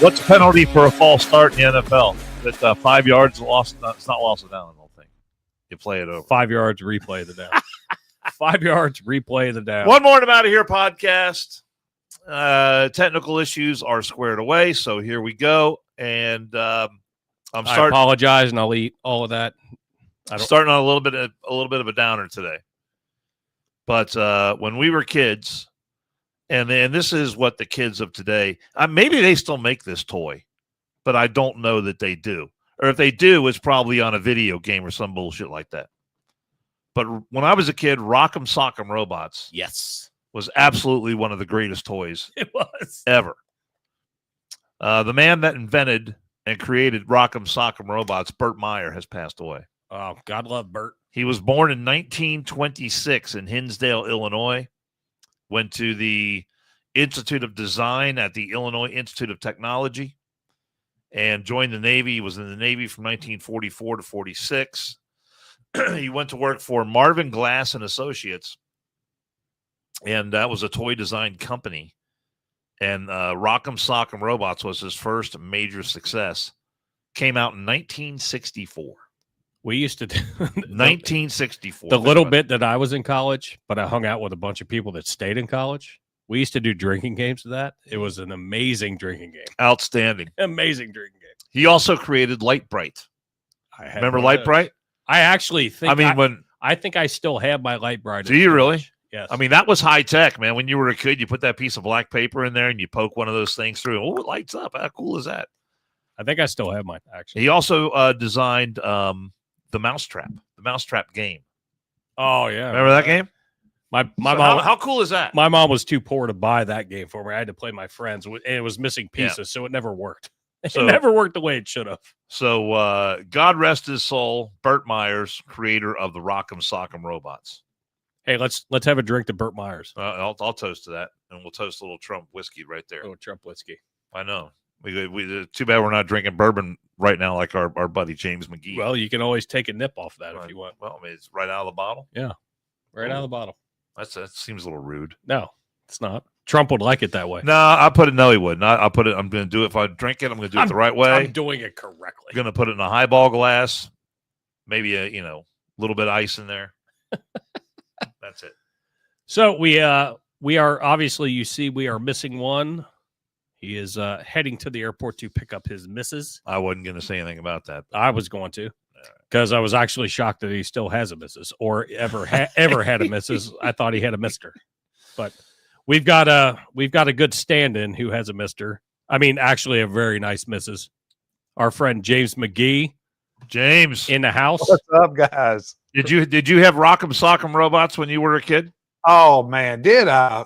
What's the penalty for a false start in the NFL? Is it 5 yards lost? It's not lost of down, I don't think. You play it over. 5 yards, replay the down. 5 yards, replay the down. One more Out of Here podcast. Technical issues are squared away, so here we go. And I apologize, and I'll eat all of that. Starting on a little bit of a downer today. But when we were kids, and this is what the kids of today, maybe they still make this toy, but I don't know that they do. Or if they do, it's probably on a video game or some bullshit like that. But when I was a kid, Rock'em Sock'em Robots, yes, was absolutely one of the greatest toys it was ever. The man that invented and created Rock'em Sock'em Robots, Burt Meyer, has passed away. Oh, God love Burt. He was born in 1926 in Hinsdale, Illinois. Went to the Institute of Design at the Illinois Institute of Technology and joined the Navy. He was in the Navy from 1944 to 46. He went to work for Marvin Glass and Associates, and that was a toy design company. And Rock'em Sock'em Robots was his first major success. Came out in 1964. We used to do 1964. The little bit that I was in college, but I hung out with a bunch of people that stayed in college. We used to do drinking games of that. It was an amazing drinking game. Outstanding. Amazing drinking game. He also created Light Bright. Remember Light Bright? I actually think I think I still have my Light Bright. Do you really? Yes. I mean, that was high tech, man. When you were a kid, you put that piece of black paper in there and you poke one of those things through. Oh, it lights up. How cool is that? I think I still have mine, actually. He also designed the Mousetrap game. Oh, yeah. Remember that game? My mom. How cool is that? My mom was too poor to buy that game for me. I had to play my friends, and it was missing pieces, so it never worked. It never worked the way it should have. So, God rest his soul, Burt Myers, creator of the Rock'em Sock'em Robots. Hey, let's have a drink to Burt Myers. I'll toast to that, and we'll toast a little Trump whiskey right there. Oh, Trump whiskey. I know. We too bad we're not drinking bourbon right now like our buddy James McGee. Well, you can always take a nip off that if you want. Well, I mean, it's right out of the bottle. Yeah, right out of the bottle. That seems a little rude. No, it's not. Trump would like it that way. No, he wouldn't. I'm going to do it. If I drink it, I'm going to do it the right way. I'm doing it correctly. I'm going to put it in a highball glass, maybe a little bit of ice in there. That's it. So we are obviously, you see, we are missing one. He is heading to the airport to pick up his missus. I wasn't going to say anything about that. I was going to, because I was actually shocked that he still has a missus or ever had a missus. I thought he had a mister, but we've got a good stand-in who has a mister. I mean, actually, a very nice missus. Our friend James McGee. James in the house. What's up, guys? Did you have Rock'em Sock'em Robots when you were a kid? Oh man, did I?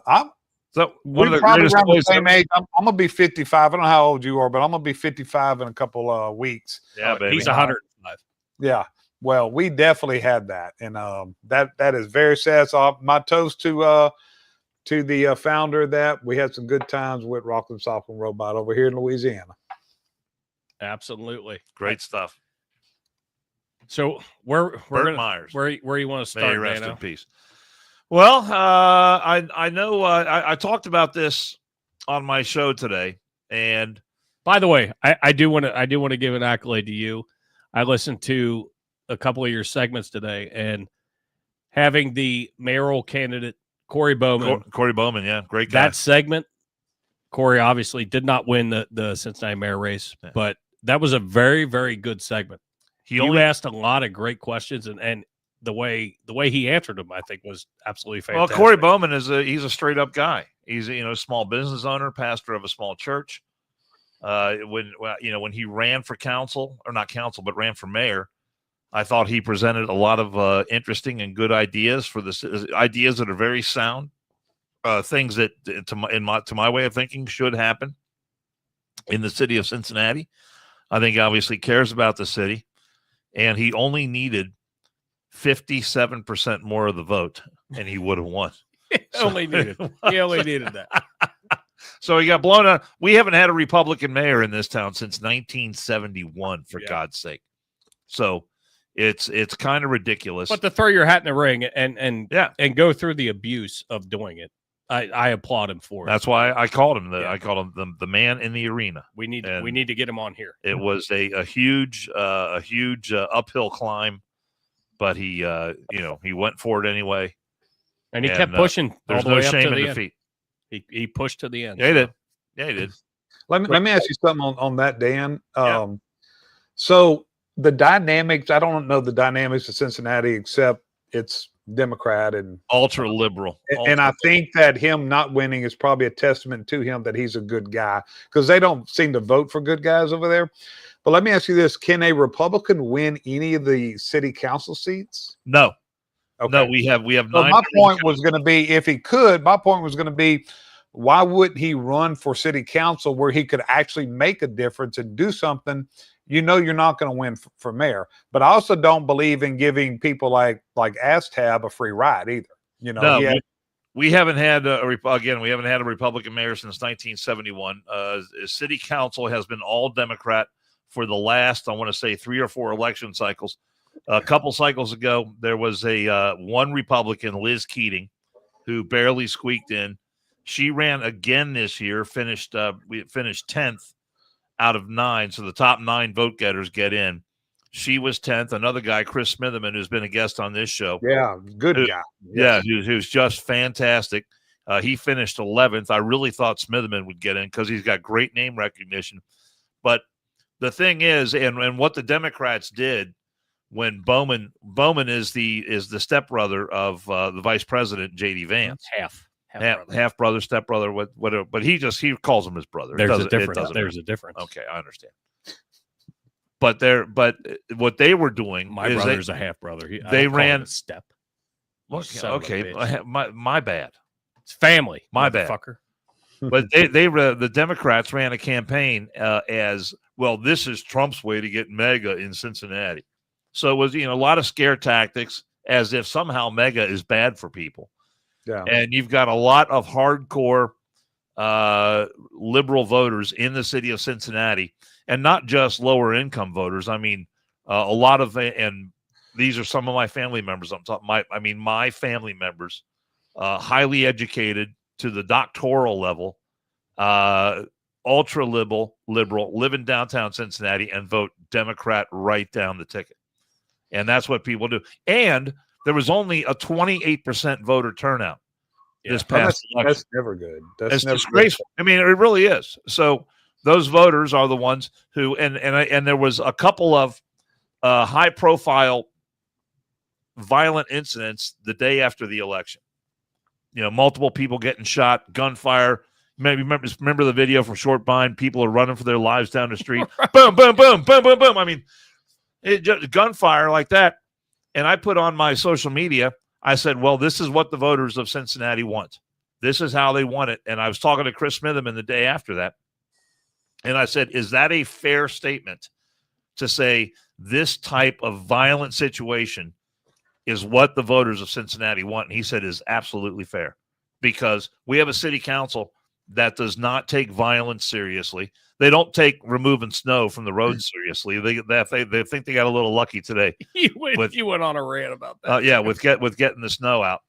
So we're probably around the same age. I'm gonna be 55. I don't know how old you are, but I'm gonna be 55 in a couple of weeks. Yeah, baby. He's 105. Yeah. Well, we definitely had that, and that is very sad. So my toast to the founder of that. We had some good times with Rock'em Sock'em Robot over here in Louisiana. Absolutely, great stuff. So Burt Myers, where you want to start? May rest in peace. Well, I know I talked about this on my show today, and by the way, I do want to give an accolade to you. I listened to a couple of your segments today, and having the mayoral candidate Corey Bowman, yeah, great guy. That segment, Corey obviously did not win the Cincinnati mayor race, but that was a very, very good segment. You asked a lot of great questions, and the way he answered them, I think, was absolutely fantastic. Well, Corey Bowman he's a straight up guy. He's a small business owner, pastor of a small church. When he ran for council, or not council, but ran for mayor, I thought he presented a lot of interesting and good ideas ideas that are very sound, things that to my way of thinking should happen in the city of Cincinnati. I think obviously cares about the city, and he only needed 57% more of the vote, and he would have won. He only needed that. So he got blown out. We haven't had a Republican mayor in this town since 1971, for God's sake. So it's kind of ridiculous. But to throw your hat in the ring and go through the abuse of doing it, I applaud him for it. That's why I called him the man in the arena. We need to get him on here. It was a huge uphill climb, but he he went for it anyway, and he kept pushing. There's no shame in defeat. He pushed to the end. Yeah, he did. Yeah, he did. Let me ask you something on that, Dan. So the dynamics, I don't know the dynamics of Cincinnati except it's Democrat and ultra liberal. And I think that him not winning is probably a testament to him that he's a good guy, because they don't seem to vote for good guys over there. But let me ask you this. Can a Republican win any of the city council seats? No. Okay. No, we have so 9. My point was going to be, if he could, why wouldn't he run for city council where he could actually make a difference and do something? You're not going to win for mayor. But I also don't believe in giving people like Astab a free ride either. No, we haven't had a Republican mayor since 1971. City council has been all Democrat for the last, I want to say, 3 or 4 election cycles. A couple cycles ago, there was one Republican, Liz Keating, who barely squeaked in. She ran again this year, finished 10th out of 9. So the top 9 vote getters get in. She was 10th. Another guy, Chris Smitherman, who's been a guest on this show. Yeah, good guy. Yes. Yeah, who's just fantastic. He finished 11th. I really thought Smitherman would get in because he's got great name recognition. But the thing is, and what the Democrats did when Bowman is the stepbrother of the vice president, J.D. Vance. Half brother, stepbrother, whatever. But he calls him his brother. There's a difference. Okay, I understand. But what they were doing, my brother's a half brother. They ran a step. Okay, my bad. It's family. My bad. Fucker. But the Democrats ran a campaign as well. This is Trump's way to get MAGA in Cincinnati. So it was a lot of scare tactics, as if somehow MAGA is bad for people. Yeah. And you've got a lot of hardcore liberal voters in the city of Cincinnati, and not just lower income voters. I mean, a lot of, and these are some of my family members. My family members, highly educated to the doctoral level, ultra liberal, live in downtown Cincinnati and vote Democrat right down the ticket. And that's what people do. And there was only a 28% voter turnout this past election. That's never good. That's never disgraceful. Good. I mean, it really is. So those voters are the ones who, and there was a couple of high-profile violent incidents the day after the election. Multiple people getting shot, gunfire. Maybe remember the video from Short Bind? People are running for their lives down the street. Boom, boom, boom, boom, boom, boom. I mean, it just gunfire like that. And I put on my social media, I said, well, this is what the voters of Cincinnati want. This is how they want it. And I was talking to Chris Smitherman the day after that. And I said, is that a fair statement to say this type of violent situation is what the voters of Cincinnati want? And he said is absolutely fair, because we have a city council that does not take violence seriously. They don't take removing snow from the road seriously. They think they got a little lucky today. You went on a rant about that. With getting the snow out.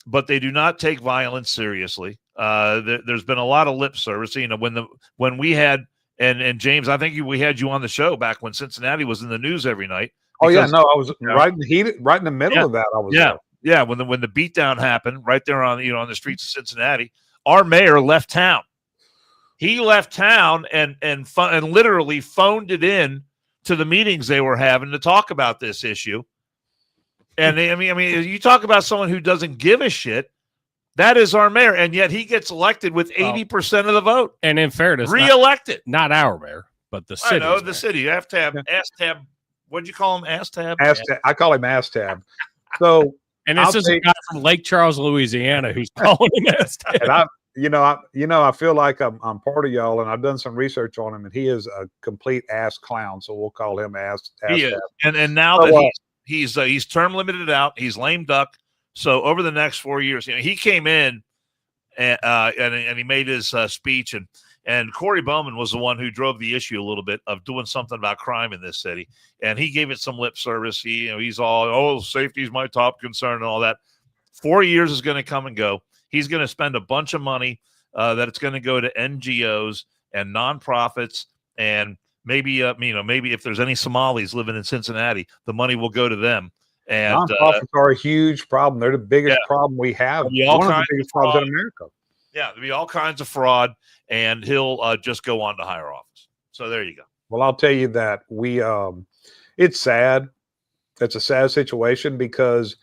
But they do not take violence seriously. There's been a lot of lip service. When we had and James, I think we had you on the show back when Cincinnati was in the news every night. Because, I was right in the middle of that. I was there. Yeah. When the beatdown happened, right there on the streets of Cincinnati, our mayor left town. He left town and literally phoned it in to the meetings they were having to talk about this issue. And I mean, you talk about someone who doesn't give a shit. That is our mayor, and yet he gets elected with 80% of the vote. And in fairness, reelected. Not our mayor, but the city. I know the city. You have to have Astab. What'd you call him? Astab. I call him Astab. So, and this is a guy from Lake Charles, Louisiana, who's calling him Astab. And I feel like I'm part of y'all, and I've done some research on him, and he is a complete ass clown. So we'll call him Astab. He is, and now that he's term limited out, he's lame duck. So over the next 4 years, he came in and he made his speech, and Corey Bowman was the one who drove the issue a little bit of doing something about crime in this city, and he gave it some lip service. He's all, safety is my top concern and all that. 4 years is going to come and go. he's going to spend a bunch of money that it's going to go to NGOs and nonprofits, and maybe maybe if there's any Somalis living in Cincinnati, the money will go to them. And nonprofits are a huge problem. They're the biggest problem we have. One of the biggest problems in America. Yeah, there'll be all kinds of fraud, and he'll just go on to higher office. So there you go. Well, I'll tell you that it's sad. It's a sad situation because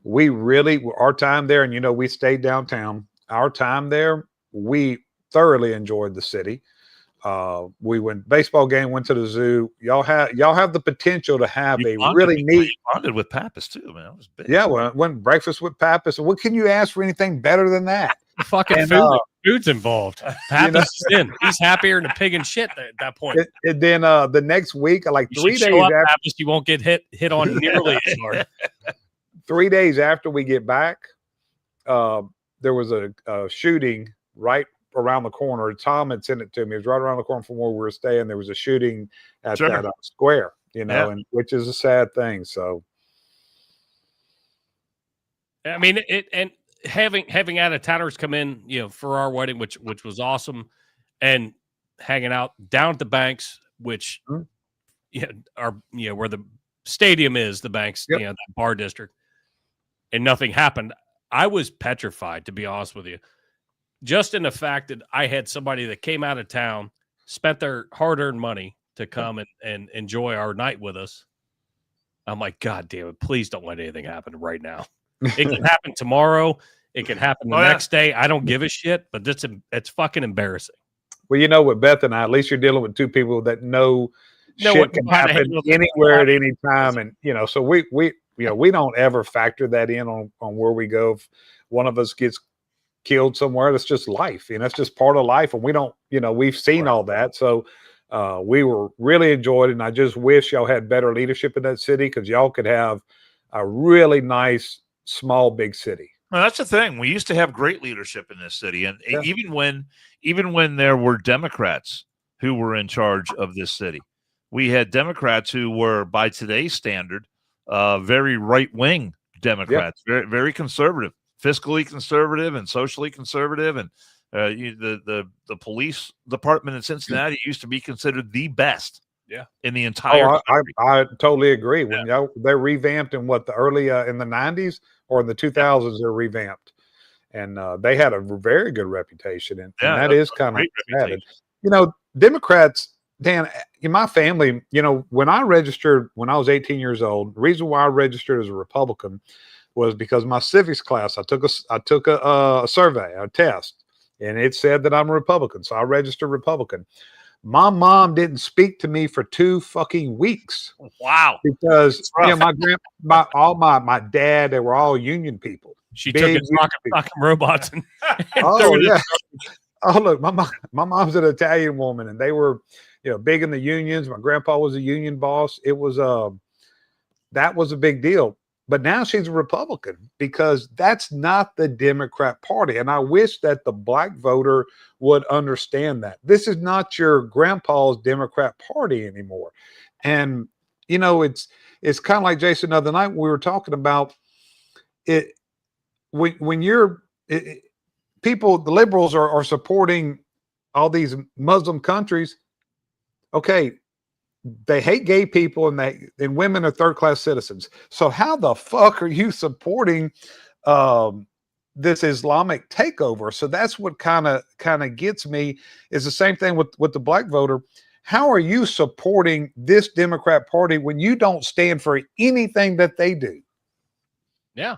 our time there, and we stayed downtown. Our time there, we thoroughly enjoyed the city. We went baseball game, went to the zoo. Y'all have the potential to have really neat. Bonded with Pappas too, man. It was big. Yeah, went breakfast with Pappas. What can you ask for anything better than that? Fucking food's involved. Pappas is in. He's happier than a pig in shit at that point. And then the next week, like 3 days after, Pappas, you won't get hit on nearly as hard. 3 days after we get back, there was a shooting right around the corner. Tom had sent it to me. It was right around the corner from where we were staying. There was a shooting at that square, and which is a sad thing. So, I mean, and having out-of-towners come in, for our wedding, which was awesome, and hanging out down at the Banks, which are where the stadium is, the Banks, that bar district, and nothing happened. I was petrified, to be honest with you, just in the fact that I had somebody that came out of town, spent their hard-earned money to come and enjoy our night with us. I'm like, God damn it, please don't let anything happen right now. It can happen tomorrow. It can happen the next day. I don't give a shit, but it's fucking embarrassing. Well, with Beth and I, at least you're dealing with two people that know shit can happen anywhere at any time. And, so we don't ever factor that in on where we go. If one of us gets killed somewhere, that's just life. That's just part of life. And we don't, we've seen all that. So we were really enjoyed it. And I just wish y'all had better leadership in that city, because y'all could have a really nice, small, big city. Well, that's the thing. We used to have great leadership in this city, and even when there were Democrats who were in charge of this city, we had Democrats who were, by today's standard, very right-wing Democrats, very, very conservative, fiscally conservative and socially conservative, and the police department in Cincinnati used to be considered the best. In the entire I totally agree. When they're revamped in the early in the 90s or in the 2000s, they're revamped, and they had a very good reputation, and that is kind of sad. Democrats, Dan, in my family, when I registered when I was 18 years old, the reason why I registered as a Republican was because my civics class, I took a survey, a test, and it said that I'm a Republican, so I registered Republican. My mom didn't speak to me for 2 fucking weeks. Wow. Because my dad, they were all union people. She took his fucking robots and look, my mom's an Italian woman, and they were, big in the unions. My grandpa was a union boss. It was that was a big deal. But now she's a Republican, because that's not the Democrat Party. And I wish that the black voter would understand that. This is not your grandpa's Democrat Party anymore. And, it's kind of like, Jason, the other night we were talking about it. When people, the liberals are supporting all these Muslim countries. Okay. They hate gay people, and women are third-class citizens. So how the fuck are you supporting this Islamic takeover? So that's what kind of gets me, is the same thing with the black voter. How are you supporting this Democrat Party when you don't stand for anything that they do? Yeah.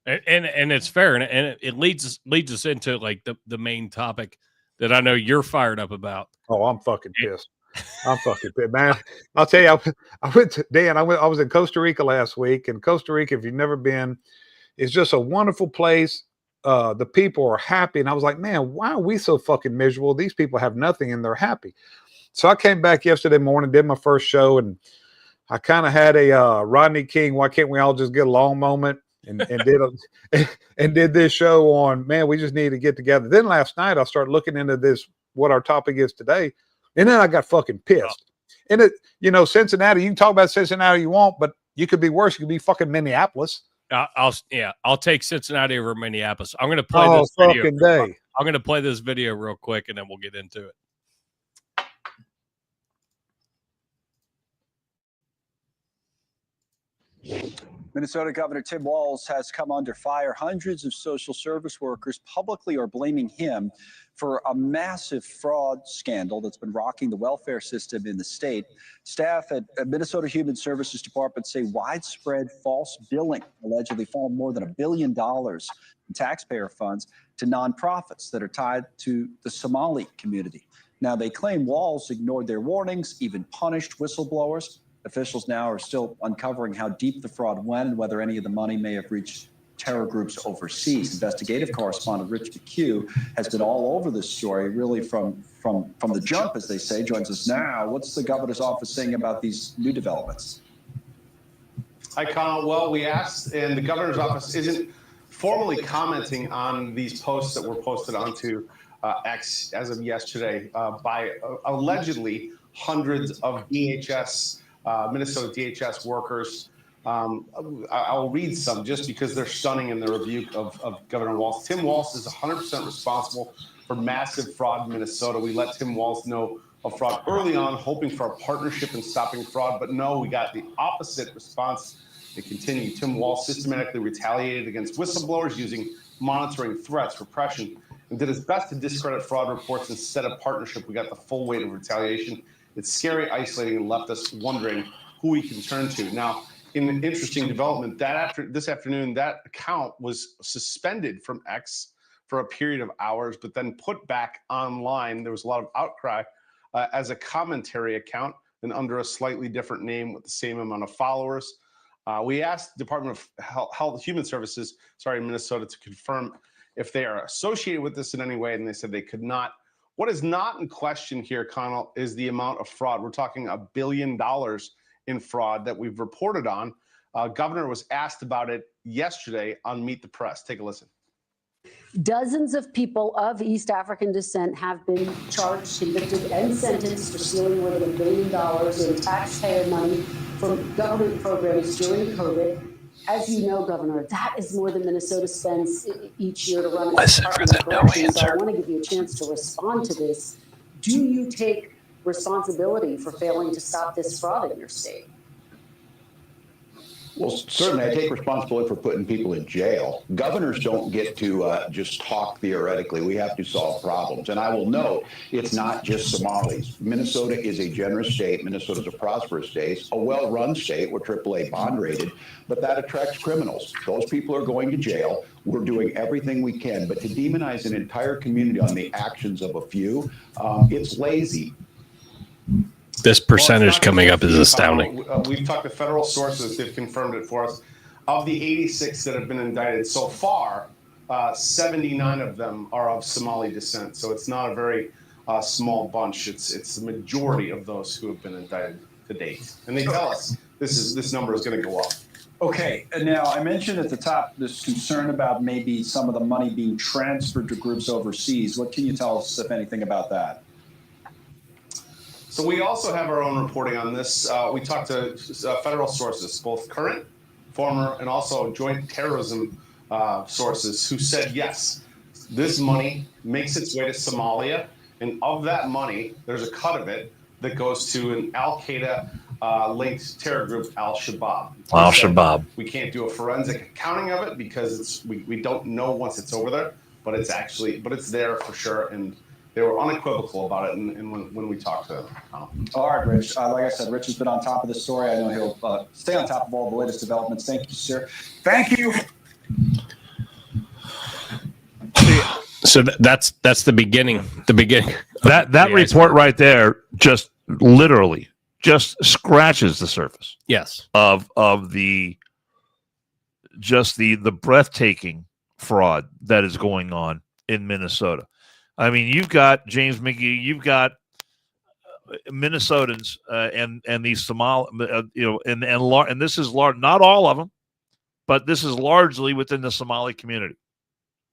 And it's fair. And it leads us into like the main topic that I know you're fired up about. Oh, I'm fucking pissed. I'm fucking pissed, man. I'll tell you, I went to Dan. I was in Costa Rica last week, and Costa Rica, if you've never been, is just a wonderful place. The people are happy, and I was like, man, why are we so fucking miserable? These people have nothing, and they're happy. So I came back yesterday morning, did my first show, and I kind of had a Rodney King, why can't we all just get along moment, and did this show on, man, we just need to get together. Then last night I started looking into this, what our topic is today. And then I got fucking pissed. And Cincinnati, you can talk about Cincinnati you want, but you could be worse. You could be fucking Minneapolis. I'll take Cincinnati over Minneapolis. I'm going to play Oh, this video. fucking day. I'm going to play this video real quick, and then we'll get into it. Minnesota Governor Tim Walz has come under fire. Hundreds of social service workers publicly are blaming him for a massive fraud scandal that's been rocking the welfare system in the state. Staff at Minnesota Human Services Department say widespread false billing allegedly found more than $1 billion in taxpayer funds to nonprofits that are tied to the Somali community. Now, they claim Walz ignored their warnings, even punished whistleblowers. Officials now are still uncovering how deep the fraud went and whether any of the money may have reached terror groups overseas. Investigative correspondent Rich McHugh has been all over this story, really from the jump, as they say. Joins us now. What's the governor's office saying about these new developments? Hi, Connell. Well, we asked, and the governor's office isn't formally commenting on these posts that were posted onto X as of yesterday by allegedly hundreds of DHS Minnesota DHS workers. I'll read some just because they're stunning in the rebuke of Governor Walz. Tim Walz is 100% responsible for massive fraud in Minnesota. We let Tim Walz know of fraud early on, hoping for a partnership in stopping fraud, but no, we got the opposite response. It continued. Tim Walz systematically retaliated against whistleblowers using monitoring threats, repression, and did his best to discredit fraud reports. Instead of partnership, we got the full weight of retaliation. It's scary, isolating, and left us wondering who we can turn to. Now, in an interesting development, this afternoon, that account was suspended from X for a period of hours, but then put back online. There was a lot of outcry as a commentary account and under a slightly different name with the same amount of followers. We asked Department of Health Human Services, in Minnesota, to confirm if they are associated with this in any way, and they said they could not. What is not in question here, Connell, is the amount of fraud. We're talking $1 billion in fraud that we've reported on. Governor was asked about it yesterday on Meet the Press. Take a listen. Dozens of people of East African descent have been charged, convicted, and sentenced for stealing more than $1 billion in taxpayer money from government programs during COVID. As you know, Governor, that is more than Minnesota spends each year to run its Department of Corrections. So I want to give you a chance to respond to this. Do you take responsibility for failing to stop this fraud in your state? Well, certainly I take responsibility for putting people in jail. Governors don't get to just talk theoretically. We have to solve problems. And I will note, it's not just Somalis. Minnesota is a generous state. Minnesota is a prosperous state, a well-run state. We're AAA bond rated, but that attracts criminals. Those people are going to jail. We're doing everything we can. But to demonize an entire community on the actions of a few, it's lazy. This percentage coming up is astounding. We've talked to federal sources. They've confirmed it for us. Of the 86 that have been indicted so far, 79 of them are of Somali descent. So it's not a very small bunch. It's the majority of those who have been indicted to date. And they tell us this number is going to go up. Okay, and now I mentioned at the top this concern about maybe some of the money being transferred to groups overseas. What can you tell us, if anything, about that? So we also have our own reporting on this. We talked to federal sources, both current, former, and also joint terrorism sources, who said, yes, this money makes its way to Somalia. And of that money, there's a cut of it that goes to an Al-Qaeda linked terror group, Al-Shabaab. Al-Shabaab. We can't do a forensic accounting of it because we don't know once it's over there, but it's there for sure. And they were unequivocal about it and when we talked to them. All right, Rich. Like I said, Rich has been on top of this story. I know he'll stay on top of all the latest developments. Thank you, sir. Thank you. So that's the beginning. The beginning. That report right there just literally just scratches the surface. Yes. Of the breathtaking fraud that is going on in Minnesota. I mean, you've got James McGee, you've got Minnesotans and these Somali, and this is large, not all of them, but this is largely within the Somali community.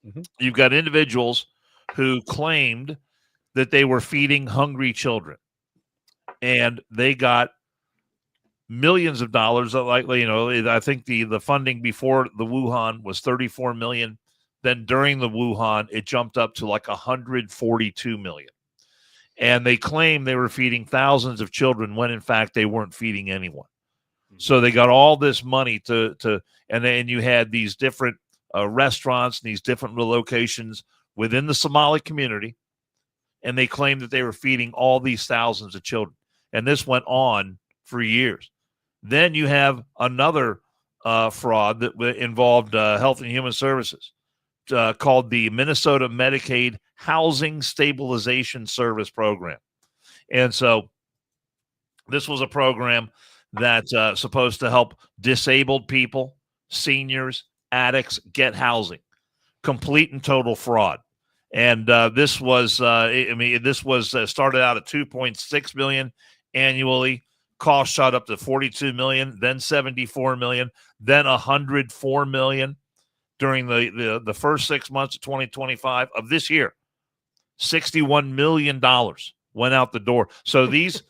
Mm-hmm. You've got individuals who claimed that they were feeding hungry children, and they got millions of dollars. Like, I think the funding before the Wuhan was 34 million. Then during the Wuhan, it jumped up to like 142 million. And they claim they were feeding thousands of children when in fact they weren't feeding anyone. So they got all this money and then you had these different restaurants and these different locations within the Somali community, and they claimed that they were feeding all these thousands of children. And this went on for years. Then you have another fraud that involved Health and Human Services called the Minnesota Medicaid Housing Stabilization Service Program. And so this was a program that's supposed to help disabled people, seniors, addicts get housing. Complete and total fraud. And this was started out at $2.6 million annually. Cost shot up to $42 million, then $74 million, then $104 million during the first 6 months of 2025 of this year. $61 million went out the door. So this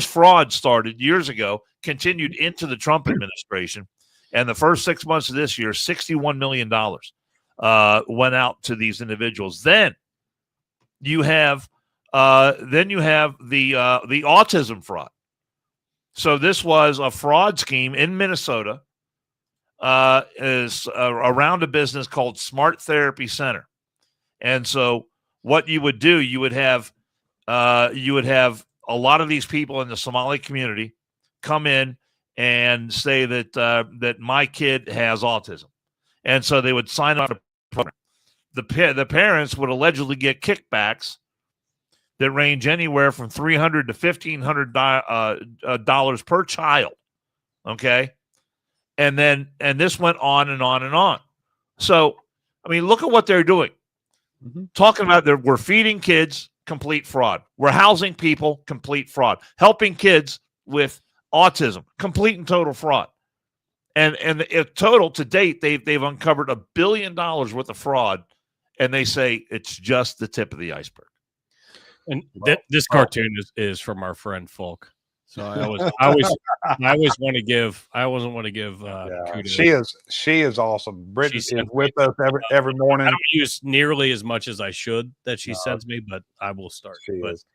fraud started years ago, continued into the Trump administration, and the first 6 months of this year, $61 million went out to these individuals. Then you have the autism fraud. So this was a fraud scheme in Minnesota, is around a business called Smart Therapy Center. And so what you would do, you would have a lot of these people in the Somali community come in and say that my kid has autism. And so they would sign up a program. The parents would allegedly get kickbacks that range anywhere from $300 to $1,500 per child. Okay. And this went on and on and on. So, I mean, look at what they're doing. Mm-hmm. Talking about we're feeding kids, complete fraud. We're housing people, complete fraud. Helping kids with autism, complete and total fraud. And total to date, they've uncovered $1 billion worth of fraud, and they say it's just the tip of the iceberg. And this cartoon is from our friend Folk. So I always want to give kudos. She is awesome. Brittany is with us every morning. I don't use nearly as much as I should that she sends me, but I will start.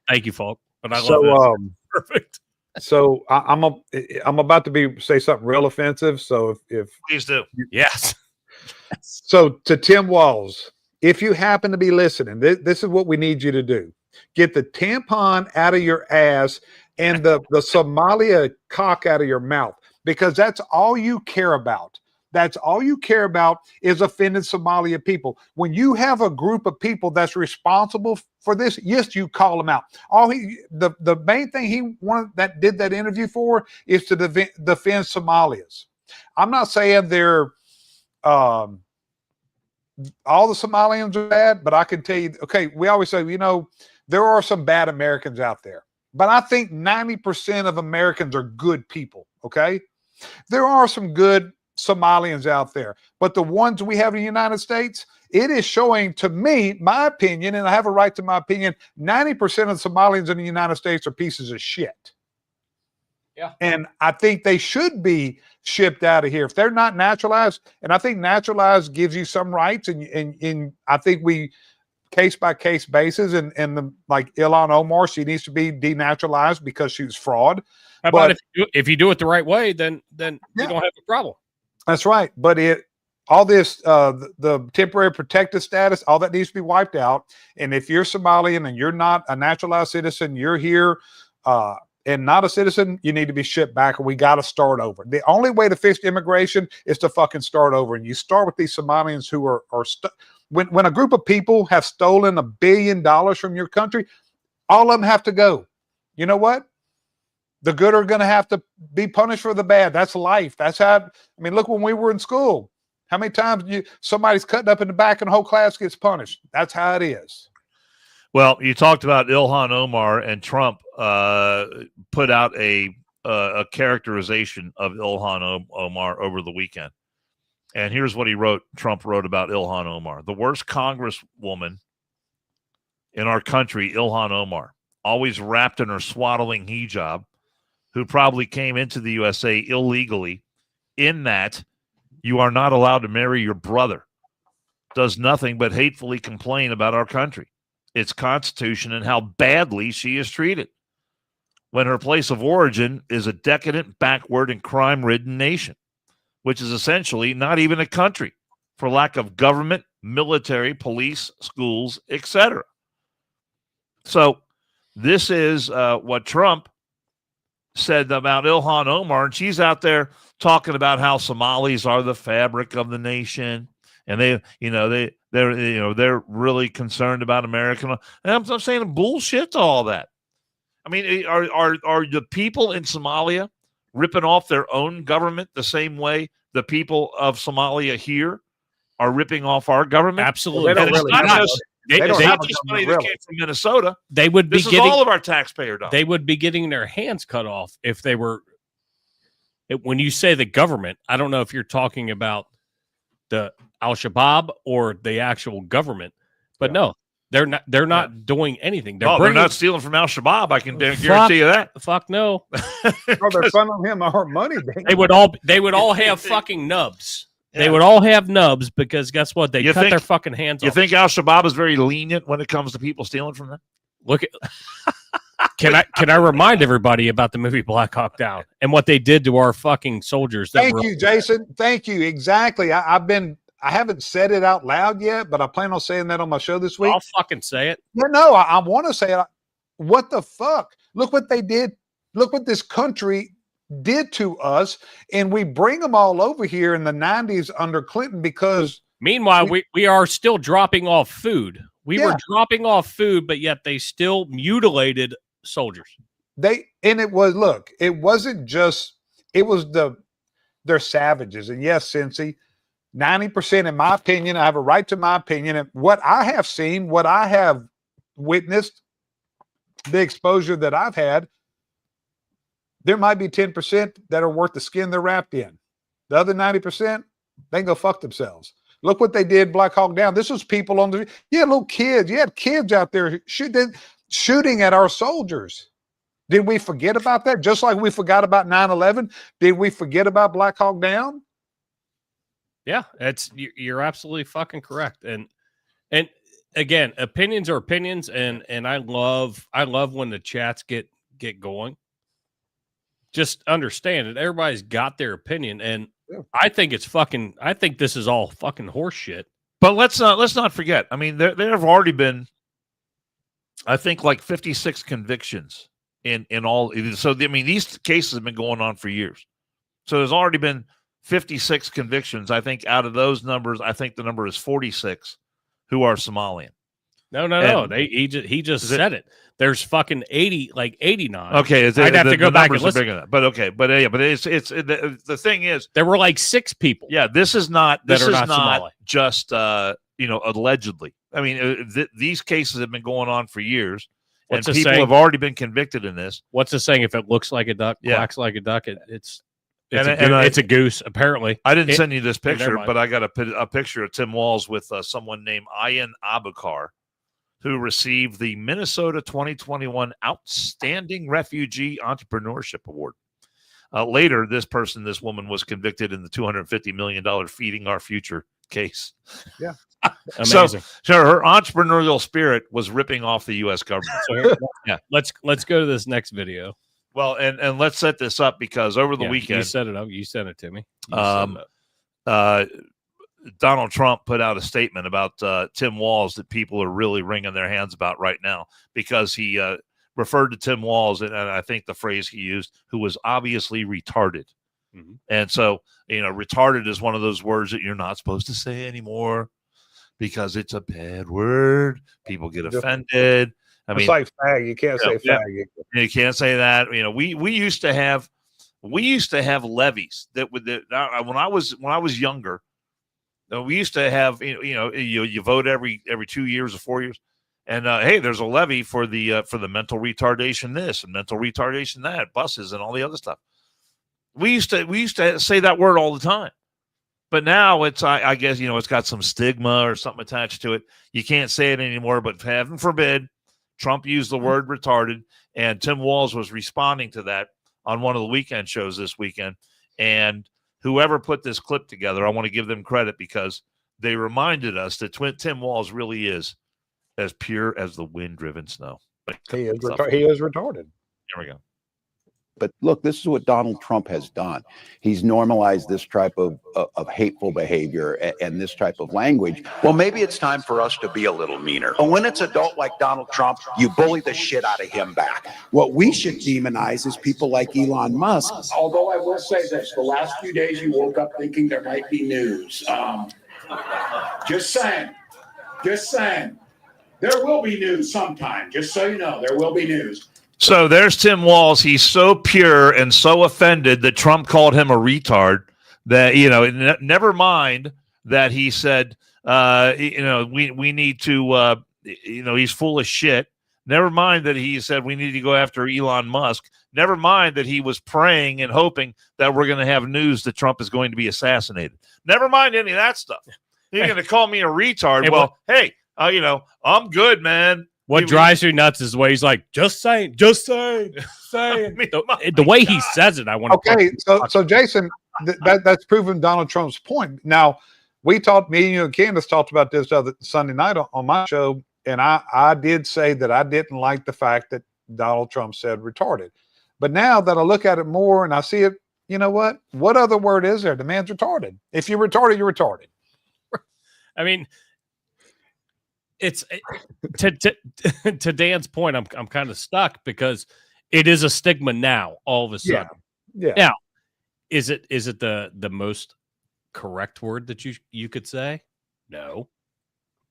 Thank you, Folk. But I love it. Perfect. So I'm about to say something real offensive. So if please do. Yes. So to Tim Walz, if you happen to be listening, this is what we need you to do. Get the tampon out of your ass and the Somalia cock out of your mouth, because that's all you care about. That's all you care about is offended Somalia people. When you have a group of people that's responsible for this, yes, you call them out. The main thing he wanted that did that interview for is to defend Somalians. I'm not saying they're all the Somalians are bad, but I can tell you, okay, we always say, there are some bad Americans out there, but I think 90% of Americans are good people, okay? There are some good Somalians out there, but the ones we have in the United States, it is showing to me, my opinion, and I have a right to my opinion, 90% of Somalians in the United States are pieces of shit. Yeah. And I think they should be shipped out of here if they're not naturalized. And I think naturalized gives you some rights, and I think we case by case basis, and like Ilhan Omar, she needs to be denaturalized because she was fraud. How about if you do it the right way, then you don't have a problem. That's right. But all this, the temporary protected status, all that needs to be wiped out. And if you're Somalian and you're not a naturalized citizen, you're here and not a citizen, you need to be shipped back, and we got to start over. The only way to fix immigration is to fucking start over. And you start with these Somalians who are when a group of people have stolen $1 billion from your country, all of them have to go. You know what? The good are going to have to be punished for the bad. That's life. That's how, look, when we were in school, how many times somebody's cutting up in the back and the whole class gets punished? That's how it is. Well, you talked about Ilhan Omar, and Trump put out a characterization of Ilhan Omar over the weekend. And here's what Trump wrote about Ilhan Omar. The worst congresswoman in our country, Ilhan Omar, always wrapped in her swaddling hijab, who probably came into the USA illegally, in that you are not allowed to marry your brother, does nothing but hatefully complain about our country, its constitution, and how badly she is treated, when her place of origin is a decadent, backward, and crime-ridden nation, which is essentially not even a country for lack of government, military, police, schools, etc. So this is what Trump said about Ilhan Omar, and she's out there talking about how Somalis are the fabric of the nation, and they're really concerned about American. And I'm saying bullshit to all that. I mean, are the people in Somalia ripping off their own government the same way the people of Somalia here are ripping off our government? Absolutely. Well, And it's not just they don't have a money government, that really. came from Minnesota. They would be This is getting all of our taxpayer dollars. they would be getting their hands cut off if they were. When you say the government, I don't know if you're talking about the Al-Shabaab or the actual government, but no, they're not. They're not doing anything. They're not stealing from Al-Shabaab. I can guarantee you that. Fuck no. Oh, they're funneling him our money. They would all have fucking nubs. Yeah. They would all have nubs because guess what? They cut their fucking hands off. You think Al-Shabaab is very lenient when it comes to people stealing from them? Look at. Can I remind everybody about the movie Black Hawk Down and what they did to our fucking soldiers? Thank you, Jason. Thank you. Exactly. I haven't said it out loud yet, but I plan on saying that on my show this week. I'll fucking say it. Yeah, no, I want to say it. What the fuck? Look what they did. Look what this country did to us. And we bring them all over here in the 90s under Clinton because. Meanwhile, we are still dropping off food. We Yeah. were dropping off food, but yet they still mutilated soldiers. It wasn't just, it was they're savages. And yes, Cincy, 90%, in my opinion, I have a right to my opinion. And what I have seen, what I have witnessed, the exposure that I've had, there might be 10% that are worth the skin they're wrapped in. The other 90%, they can go fuck themselves. Look what they did, Black Hawk Down. This was people on the, you had little kids. You had kids out there shooting at our soldiers. Did we forget about that? Just like we forgot about 9/11, did we forget about Black Hawk Down? Yeah, you're absolutely fucking correct. And again, opinions are opinions, and I love when the chats get going. Just understand it. Everybody's got their opinion, and I think this is all fucking horse shit. But let's not forget. I mean, there have already been, I think, like 56 convictions in all. So I mean, these cases have been going on for years. So there's already been 56 convictions. I think out of those numbers, I think the number is 46 who are Somalian. No. He just said it. There's fucking 89. Okay, I'd have to go back and listen. But okay, but it's the thing is, there were like 6 people. Yeah, this is not Somali. just allegedly. I mean, these cases have been going on for years, and people have already been convicted in this. What's the saying? If it looks like a duck, quacks like a duck, it's a goose. Apparently, I didn't send you this picture, but I got a picture of Tim Walz with someone named Ayan Abukar, who received the Minnesota 2021 Outstanding Refugee Entrepreneurship Award. Later, this woman was convicted in the $250 million Feeding Our Future case. Yeah. Amazing. So her entrepreneurial spirit was ripping off the U.S. government. So yeah, let's go to this next video. Well, and let's set this up because over the weekend, you set it up. You sent it to me. Donald Trump put out a statement about Tim Walz that people are really wringing their hands about right now because he referred to Tim Walz, and I think the phrase he used, who was obviously retarded. Mm-hmm. And so, retarded is one of those words that you're not supposed to say anymore because it's a bad word. People get offended. It's like fag. You can't say fag. You can't say that. We used to have levies that would when I was younger. We used to have, you vote every 2 years or 4 years, and hey, there's a levy for the mental retardation this and mental retardation that, buses and all the other stuff. We used to say that word all the time, but now it's I guess it's got some stigma or something attached to it. You can't say it anymore. But heaven forbid, Trump used the word retarded, and Tim Walz was responding to that on one of the weekend shows this weekend. And whoever put this clip together, I want to give them credit because they reminded us that Tim Walz really is as pure as the wind-driven snow. He is retarded. Here we go. But look, this is what Donald Trump has done. He's normalized this type of hateful behavior and this type of language. Well, maybe it's time for us to be a little meaner. And when it's adult like Donald Trump, you bully the shit out of him back. What we should demonize is people like Elon Musk. Although I will say this, the last few days you woke up thinking there might be news. Just saying. There will be news sometime. Just so you know, there will be news. So there's Tim Walz. He's so pure and so offended that Trump called him a retard that, never mind that he said, we need to, he's full of shit. Never mind that he said we need to go after Elon Musk. Never mind that he was praying and hoping that we're going to have news that Trump is going to be assassinated. Never mind any of that stuff. You're going to call me a retard. Hey, I'm good, man. What drives you nuts is the way he's like, just saying. I mean, the way he says it, I want to. Okay, so Jason, that's proven Donald Trump's point. Now, me and you and Candace talked about this other Sunday night on my show, and I did say that I didn't like the fact that Donald Trump said retarded. But now that I look at it more and I see it, you know what? What other word is there? The man's retarded. If you're retarded, you're retarded. I mean, it's to Dan's point. I'm kind of stuck because it is a stigma now. All of a sudden, yeah. Now, is it the most correct word that you could say? No.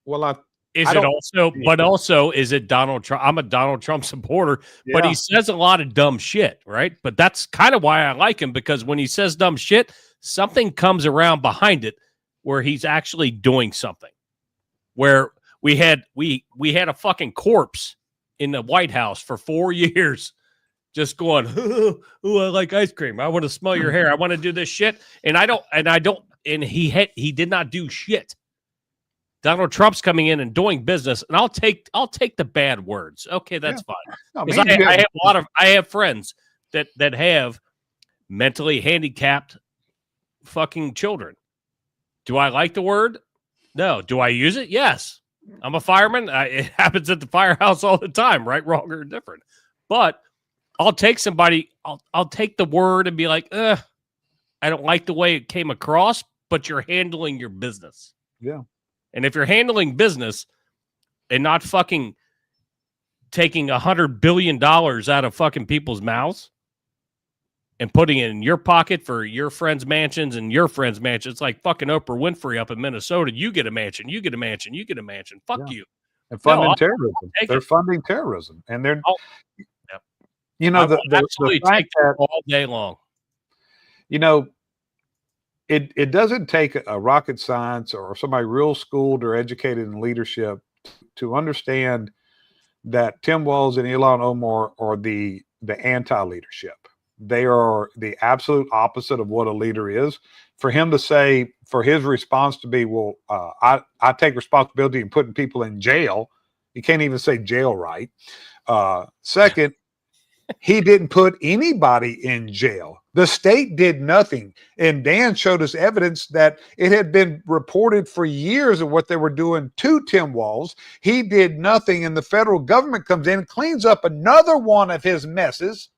Well, is it Donald Trump? I'm a Donald Trump supporter, but he says a lot of dumb shit, right? But that's kind of why I like him, because when he says dumb shit, something comes around behind it where he's actually doing something. Where we had a fucking corpse in the White House for 4 years, just going, "Ooh, I like ice cream. I want to smell your hair. I want to do this shit." And he did not do shit. Donald Trump's coming in and doing business, and I'll take the bad words. Okay, that's fine. Because I have friends that have mentally handicapped fucking children. Do I like the word? No. Do I use it? Yes. I'm a fireman. It happens at the firehouse all the time, right, wrong, or different. But I'll take somebody. I'll take the word and be like, I don't like the way it came across, but you're handling your business. Yeah. And if you're handling business and not fucking taking $100 billion out of fucking people's mouths and putting it in your pocket for your friends' mansions and your friends' mansions, it's like fucking Oprah Winfrey up in Minnesota. You get a mansion, you get a mansion, you get a mansion. Fuck you. And funding terrorism. They're funding terrorism. And they're, absolutely take that all day long. It doesn't take a rocket science or somebody real schooled or educated in leadership to understand that Tim Walz and Elon Omar are the anti-leadership. They are the absolute opposite of what a leader is. For him to say, for his response to be, I take responsibility in putting people in jail. You can't even say jail right. Second, he didn't put anybody in jail. The state did nothing. And Dan showed us evidence that it had been reported for years of what they were doing to Tim Walz. He did nothing, and the federal government comes in and cleans up another one of his messes.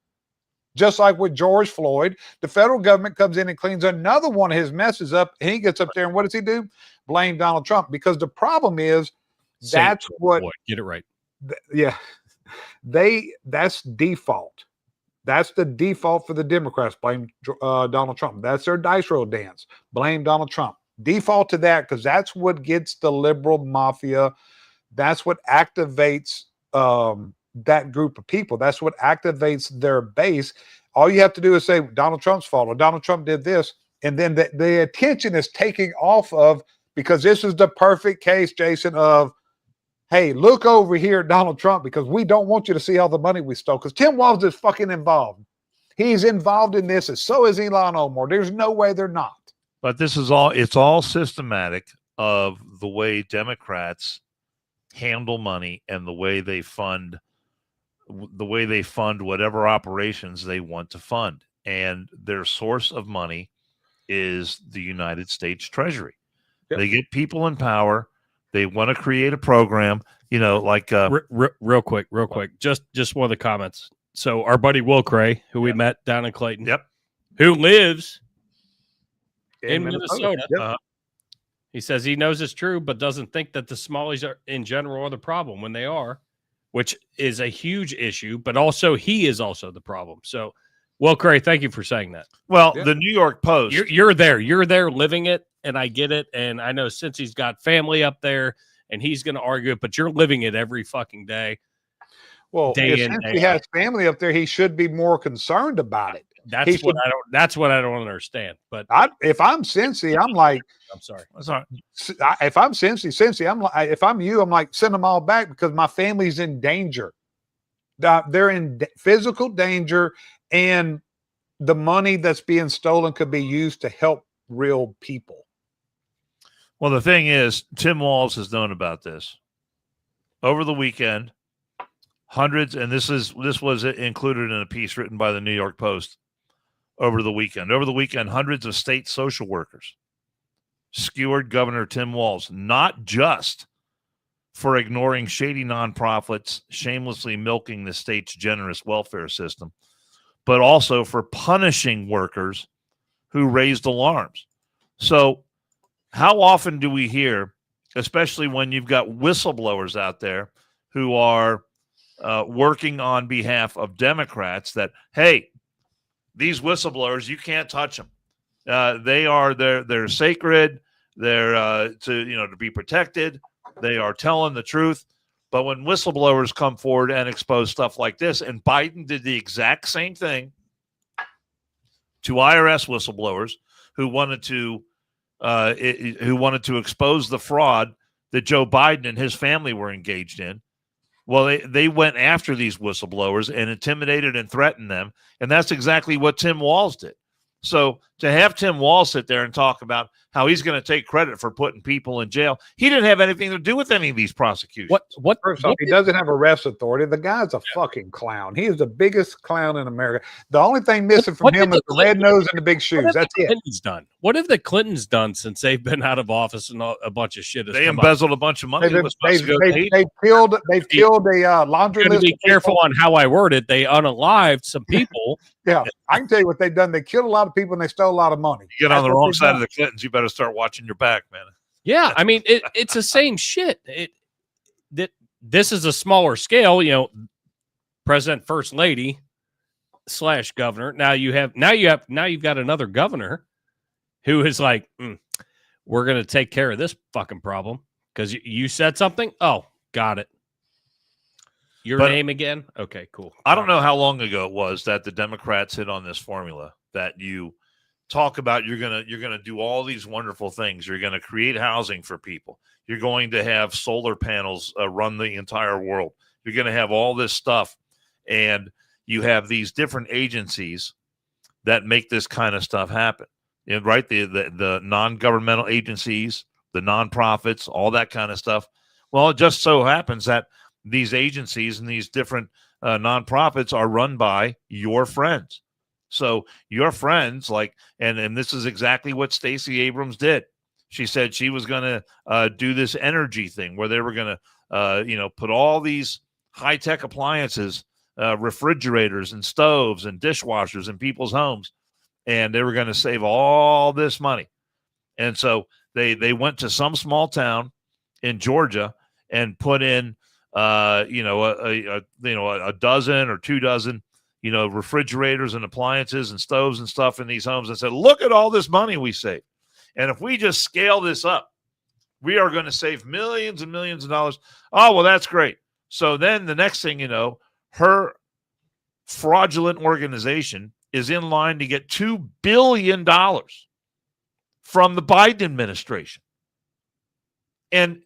Just like with George Floyd, the federal government comes in and cleans another one of his messes up. And he gets up there, and what does he do? Blame Donald Trump. Because the problem is, that's what. Get it right. That's default. That's the default for the Democrats. Blame Donald Trump. That's their dice roll dance. Blame Donald Trump. Default to that, because that's what gets the liberal mafia. That's what activates that group of people. That's what activates their base. All you have to do is say Donald Trump's fault or Donald Trump did this, and then the attention is taking off of, because this is the perfect case, Jason, of, hey, look over here at Donald Trump, because we don't want you to see all the money we stole, because Tim Walz is fucking involved. He's involved in this, and so is Elon Omar. There's no way they're not. But it's all systematic of the way Democrats handle money and the way they fund the way they fund whatever operations they want to fund. And their source of money is the United States Treasury. Yep. They get people in power. They want to create a program, like real quick. Just one of the comments. So our buddy Will Cray, who we met down in Clayton, who lives in Minnesota. Yep. He says he knows it's true, but doesn't think that the Somalis are in general are the problem when they are, which is a huge issue, but also he is also the problem. So, Will Cray, thank you for saying that. Well, the New York Post. You're there living it, and I get it. And I know since he's got family up there and he's going to argue it, but you're living it every fucking day. Well, day in, since day he has out. family up there, he should be more concerned about it. That's what I don't understand. But if I'm Cincy, I'm like, I'm sorry. If I'm Cincy, I'm like, if I'm you, I'm like, send them all back because my family's in danger. They're in physical danger, and the money that's being stolen could be used to help real people. Well, the thing is, Tim Walz has known about this over the weekend. Hundreds, and this was included in a piece written by the New York Post over the weekend. Over the weekend, hundreds of state social workers skewered Governor Tim Walz, not just for ignoring shady nonprofits, shamelessly milking the state's generous welfare system, but also for punishing workers who raised alarms. So how often do we hear, especially when you've got whistleblowers out there who are working on behalf of Democrats, that, hey, these whistleblowers, you can't touch them. They're sacred. They're to be protected. They are telling the truth. But when whistleblowers come forward and expose stuff like this, and Biden did the exact same thing to IRS whistleblowers who wanted to expose the fraud that Joe Biden and his family were engaged in. Well, they went after these whistleblowers and intimidated and threatened them. And that's exactly what Tim Walz did. So to have Tim Walz sit there and talk about how he's going to take credit for putting people in jail, he didn't have anything to do with any of these prosecutions. First off, he doesn't have arrest authority. The guy's a fucking clown. He is the biggest clown in America. The only thing missing from him is the red nose and the big shoes. That's it. What have the Clintons done since they've been out of office and a bunch of shit? They embezzled a bunch of money. They've killed a laundry list. Be careful on how I word it. They unalived some people. Yeah, I can tell you what they've done. They killed a lot of people and they stole a lot of money. You get on the wrong side of the Clintons, you better start watching your back, man. Yeah, I mean, it's the same shit. This is a smaller scale, President, First Lady / governor. Now you've got another governor who is like, we're going to take care of this fucking problem because you said something. Oh, got it. Your name again? Okay, cool. I don't know how long ago it was that the Democrats hit on this formula that you talk about. You're gonna do all these wonderful things. You're gonna create housing for people. You're going to have solar panels run the entire world. You're gonna have all this stuff, and you have these different agencies that make this kind of stuff happen. Right? The non-governmental agencies, the nonprofits, all that kind of stuff. Well, it just so happens that these agencies and these different nonprofits are run by your friends. So your friends, and this is exactly what Stacey Abrams did. She said she was going to do this energy thing where they were going to, put all these high-tech appliances, refrigerators and stoves and dishwashers in people's homes, and they were going to save all this money. And so they went to some small town in Georgia and put in a dozen or 2 dozen, refrigerators and appliances and stoves and stuff in these homes and said, look at all this money we saved. And if we just scale this up, we are going to save millions and millions of dollars. Oh, well, that's great. So then the next thing you know, her fraudulent organization is in line to get $2 billion from the Biden administration. And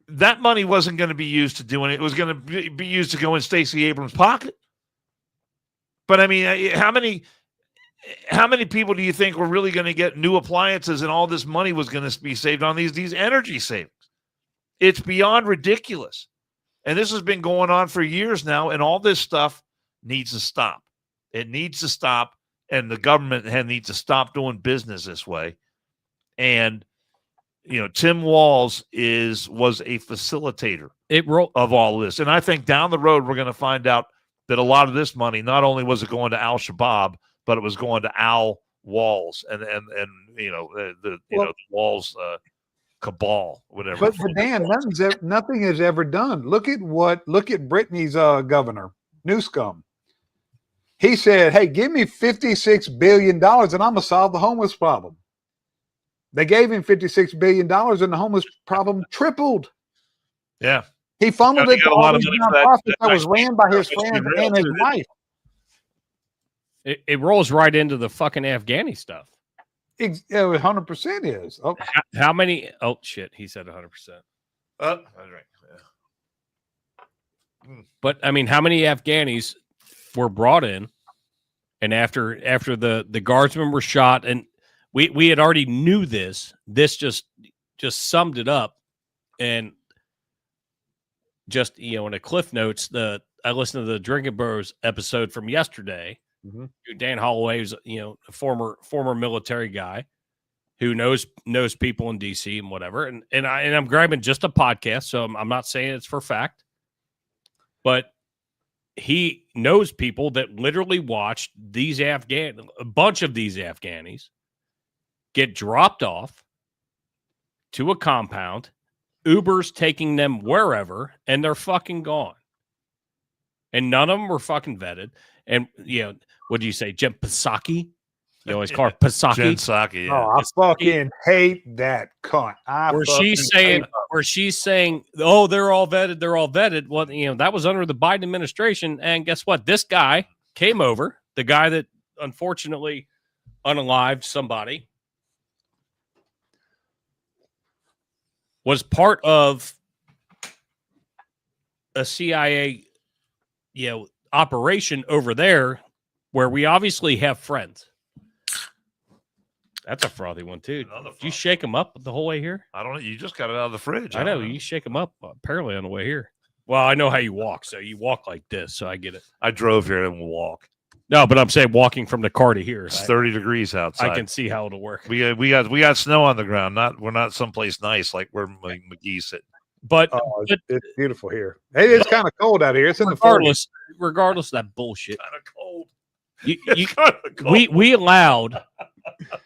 that money wasn't going to be used to do anything. It was going to be used to go in Stacey Abrams' pocket. But I mean, how many people do you think were really going to get new appliances and all this money was going to be saved on these energy savings? It's beyond ridiculous. And this has been going on for years now, and all this stuff needs to stop. It needs to stop, and the government needs to stop doing business this way. And, Tim Walz was a facilitator of all this. And I think down the road, we're going to find out that a lot of this money, not only was it going to Al-Shabaab, but it was going to Al Walz and the Walz cabal, whatever. But Dan, nothing is ever done. Look at Brittany's governor, Newscomb. He said, "Hey, give me $56 billion and I'm gonna solve the homeless problem." They gave him $56 billion and the homeless problem tripled. Yeah. He funneled it to all these nonprofits that was ran by his friends and his wife. It rolls right into the fucking Afghani stuff. It 100% is. Oh. How many? Oh, shit. He said 100%. That's right. Yeah. But, I mean, how many Afghanis were brought in? And after the guardsmen were shot, and we had already knew this just summed it up. And just, in a Cliff Notes, I listened to the Drinking Bros episode from yesterday. Mm-hmm. Dan Holloway is, a former military guy who knows people in DC and whatever. And I'm grabbing just a podcast, so I'm not saying it's for fact, but he knows people that literally watched a bunch of these Afghanis get dropped off to a compound, Uber's taking them wherever, and they're fucking gone. And none of them were fucking vetted. And, what do you say, Jen Psaki? You always call her Psaki. Jen Psaki, yeah. Oh, I fucking hate that cunt. Where she's saying, oh, they're all vetted. Well, that was under the Biden administration. And guess what? This guy came over, the guy that unfortunately unalived somebody, was part of a CIA, operation over there where we obviously have friends. That's a frothy one too. Did you shake them up the whole way here? I don't know. You just got it out of the fridge. I know. You shake them up apparently on the way here. Well, I know how you walk, so you walk like this, so I get it. I drove here and walk. No, but I'm saying walking from the car to here. It's 30 degrees outside. I can see how it'll work. We got snow on the ground. We're not someplace nice like where McGee's sitting. But, it's beautiful here. Hey, it's kind of cold out here. It's in the 40s. Regardless of that bullshit. Kind of cold. We allowed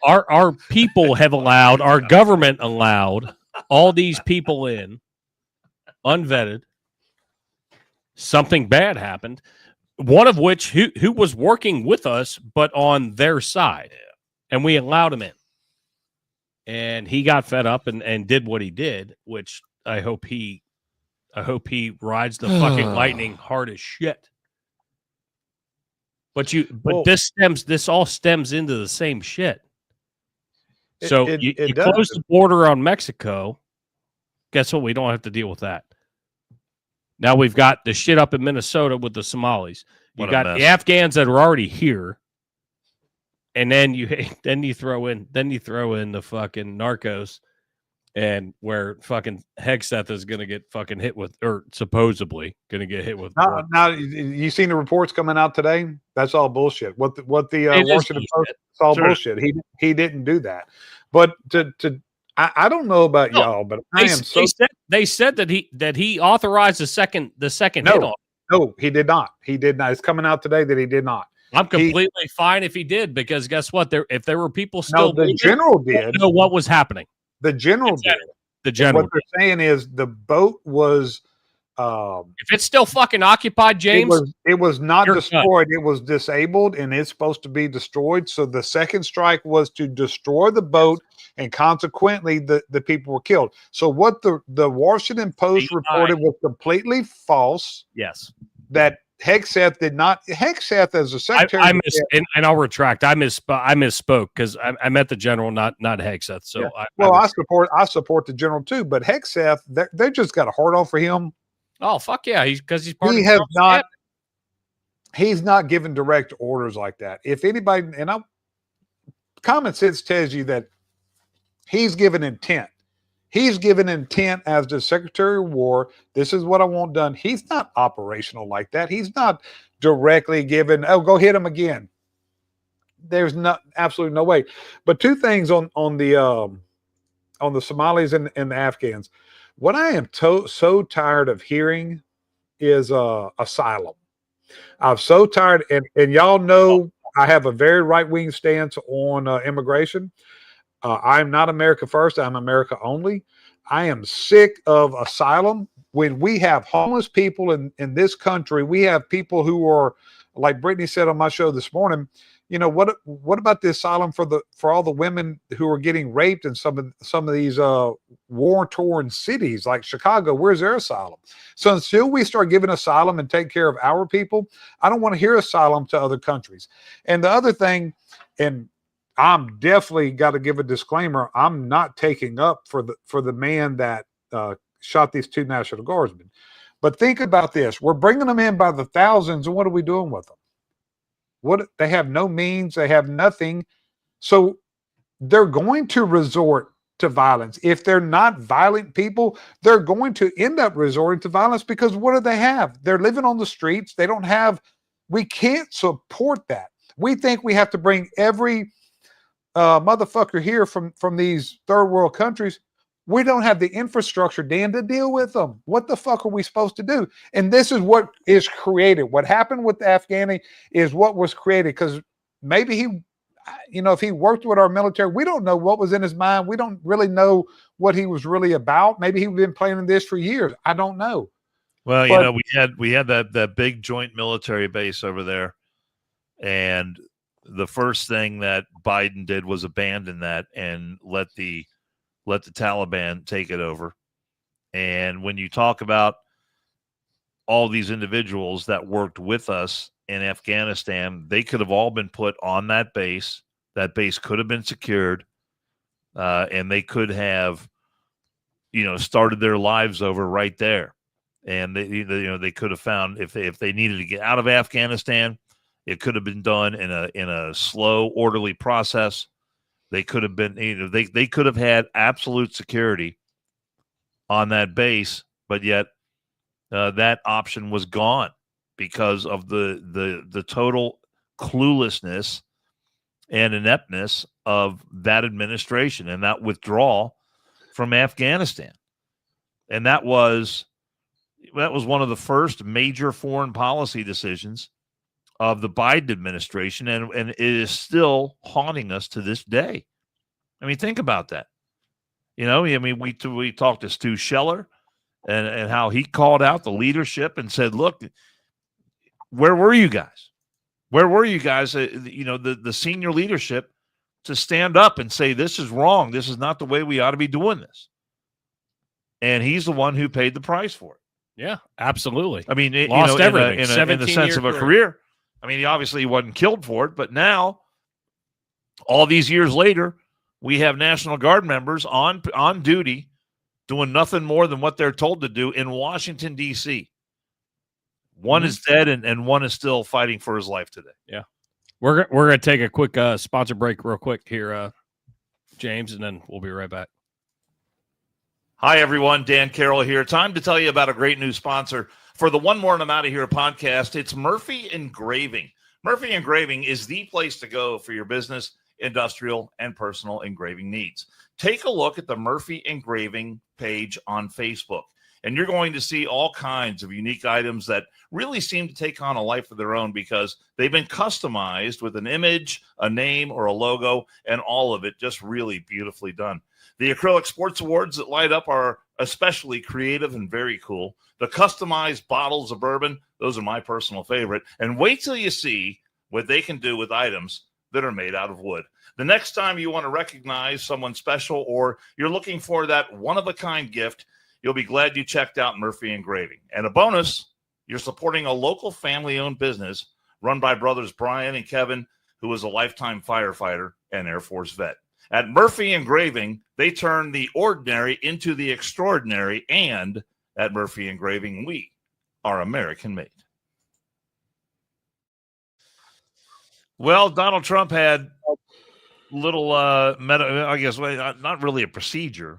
our people have allowed, our government allowed all these people in unvetted. Something bad happened. One of which who was working with us, but on their side. And we allowed him in. And he got fed up and did what he did, which I hope he rides the fucking lightning hard as shit. But this all stems into the same shit. So you close the border on Mexico. Guess what? We don't have to deal with that. Now we've got the shit up in Minnesota with the Somalis. You got the Afghans that are already here, and then you throw in the fucking narcos, and where fucking Hegseth is going to get fucking hit with, or supposedly going to get hit with. Now you seen the reports coming out today? That's all bullshit. What the Washington Post? It's all bullshit. He didn't do that. But I don't know about y'all, but they said that he authorized the second hit on. No, he did not. He did not. It's coming out today that he did not. I'm completely fine if he did, because guess what? If there were people still, the general did know what was happening. The general did. The general. What they're saying is the boat was. If it's still fucking occupied, James, it was not destroyed. It was disabled, and it's supposed to be destroyed. So the second strike was to destroy the boat, and consequently, the people were killed. So what the Washington Post reported was completely false. Yes, that Hegseth did not. Hegseth as a secretary, and I'll retract. I misspoke because I meant the general, not Hegseth. So I support the general too. But Hegseth, they just got a hard on for him. Oh fuck yeah! He's part he of has not. He's not given direct orders like that. If anybody, common sense tells you that he's given intent. He's given intent as the Secretary of War. This is what I want done. He's not operational like that. He's not directly given, oh, go hit him again. There's absolutely no way. But two things on the Somalis and the Afghans. What I am so tired of hearing is asylum. I'm so tired, and y'all know I have a very right-wing stance on immigration. I'm not America first. I'm America only. I am sick of asylum. When we have homeless people in this country, we have people who are, like Brittany said on my show this morning, you know, what about the asylum for all the women who are getting raped in some of these war-torn cities like Chicago? Where's their asylum? So until we start giving asylum and take care of our people, I don't want to hear asylum to other countries. And the other thing, and I'm definitely got to give a disclaimer, I'm not taking up for the man that shot these two National Guardsmen. But think about this. We're bringing them in by the thousands, and what are we doing with them? They have no means, they have nothing. So they're going to resort to violence. If they're not violent people, they're going to end up resorting to violence because what do they have? They're living on the streets. They don't have, we can't support that. We think we have to bring every motherfucker here from these third world countries. We don't have the infrastructure, Dan, to deal with them. What the fuck are we supposed to do? And this is what is created. What happened with the Afghani is what was created, because maybe he, you know, if he worked with our military, we don't know what was in his mind. We don't really know what he was really about. Maybe he'd been planning this for years. I don't know. Well, you know, we had that big joint military base over there, and the first thing that Biden did was abandon that and let the Taliban take it over. And when you talk about all these individuals that worked with us in Afghanistan, they could have all been put on that base. That base could have been secured, and they could have, you know, started their lives over right there. And they could have found, if they needed to get out of Afghanistan, it could have been done in a slow, orderly process. They could have been, you know, they could have had absolute security on that base, but yet that option was gone because of the total cluelessness and ineptness of that administration and that withdrawal from Afghanistan. And that was one of the first major foreign policy decisions of the Biden administration, and it is still haunting us to this day. I mean, think about that. You know, I mean, we talked to Stu Scheller and how he called out the leadership and said, look, where were you guys? Where were you guys, you know, the senior leadership to stand up and say, this is wrong. This is not the way we ought to be doing this. And he's the one who paid the price for it. Yeah, absolutely. I mean, lost everything in the sense of a career. I mean, he obviously wasn't killed for it, but now, all these years later, we have National Guard members on duty doing nothing more than what they're told to do in Washington, D.C. One is dead, and one is still fighting for his life today. Yeah. We're going to take a quick sponsor break real quick here, James, and then we'll be right back. Hi, everyone. Dan Carroll here. Time to tell you about a great new sponsor for the One More and I'm Out of Here podcast. It's Murphy Engraving. Murphy Engraving is the place to go for your business, industrial, and personal engraving needs. Take a look at the Murphy Engraving page on Facebook, and you're going to see all kinds of unique items that really seem to take on a life of their own because they've been customized with an image, a name, or a logo, and all of it just really beautifully done. The acrylic sports awards that light up are especially creative and very cool. The customized bottles of bourbon, those are my personal favorite. And wait till you see what they can do with items that are made out of wood. The next time you want to recognize someone special or you're looking for that one-of-a-kind gift, you'll be glad you checked out Murphy Engraving. And a bonus, you're supporting a local family-owned business run by brothers Brian and Kevin, who is a lifetime firefighter and Air Force vet. At Murphy Engraving, they turn the ordinary into the extraordinary, and at Murphy Engraving, we are American-made. Well, Donald Trump had little, not really a procedure,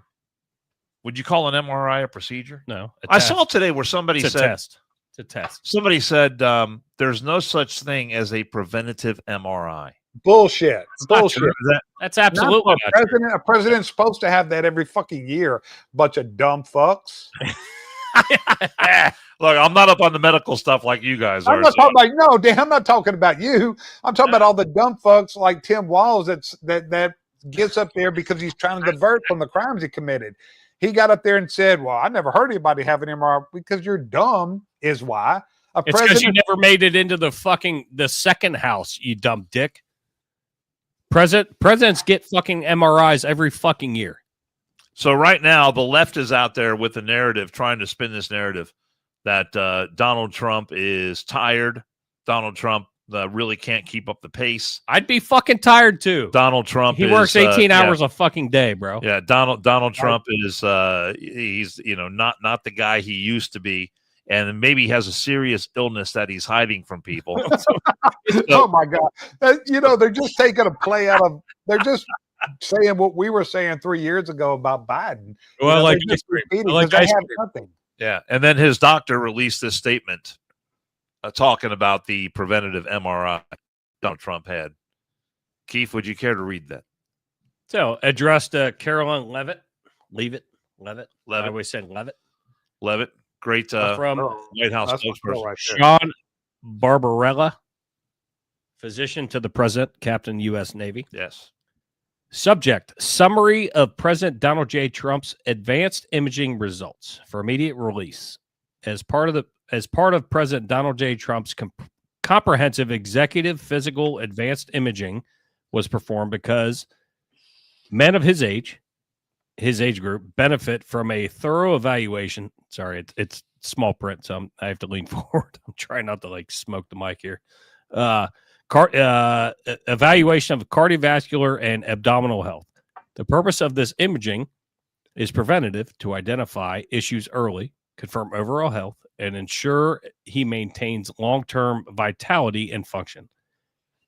Would you call an MRI a procedure? No. I saw today where somebody it's a said test. It's a test. Somebody said there's no such thing as a preventative MRI. Bullshit. Bullshit. That's absolutely not true. A president's supposed to have that every fucking year. Bunch of dumb fucks. Look, I'm not up on the medical stuff like you guys are. I'm not talking about Dan. I'm not talking about you. I'm talking about all the dumb fucks like Tim Walz that gets up there because he's trying to divert from the crimes he committed. He got up there and said, "Well, I never heard anybody have an MRI because you're dumb." Is why it's because you never made it into the second house, you dumb dick. Presidents get fucking MRIs every fucking year. So right now, the left is out there with the narrative, trying to spin this narrative that Donald Trump is tired. Donald Trump really can't keep up the pace. I'd be fucking tired too. Donald Trump works 18 hours a fucking day, bro. Yeah, Donald Trump is he's not the guy he used to be. And maybe he has a serious illness that he's hiding from people. Oh my God! They're just taking a play out of. They're just saying what we were saying 3 years ago about Biden. Well, like ice cream. They have nothing. Yeah, and then his doctor released this statement talking about the preventative MRI Donald Trump had. Keith, would you care to read that? So, addressed to Caroline Levitt. Levitt. I always said Levitt. Levitt. Great from White House spokesperson. Right Sean Barbarella, physician to the president, Captain U.S. Navy. Yes. Subject: summary of President Donald J. Trump's advanced imaging results for immediate release. As part of President Donald J. Trump's comprehensive executive physical advanced imaging was performed because men of his age group benefit from a thorough evaluation. Sorry, it's small print, so I have to lean forward. I'm trying not to smoke the mic here. Evaluation of cardiovascular and abdominal health. The purpose of this imaging is preventative to identify issues early, confirm overall health, and ensure he maintains long-term vitality and function.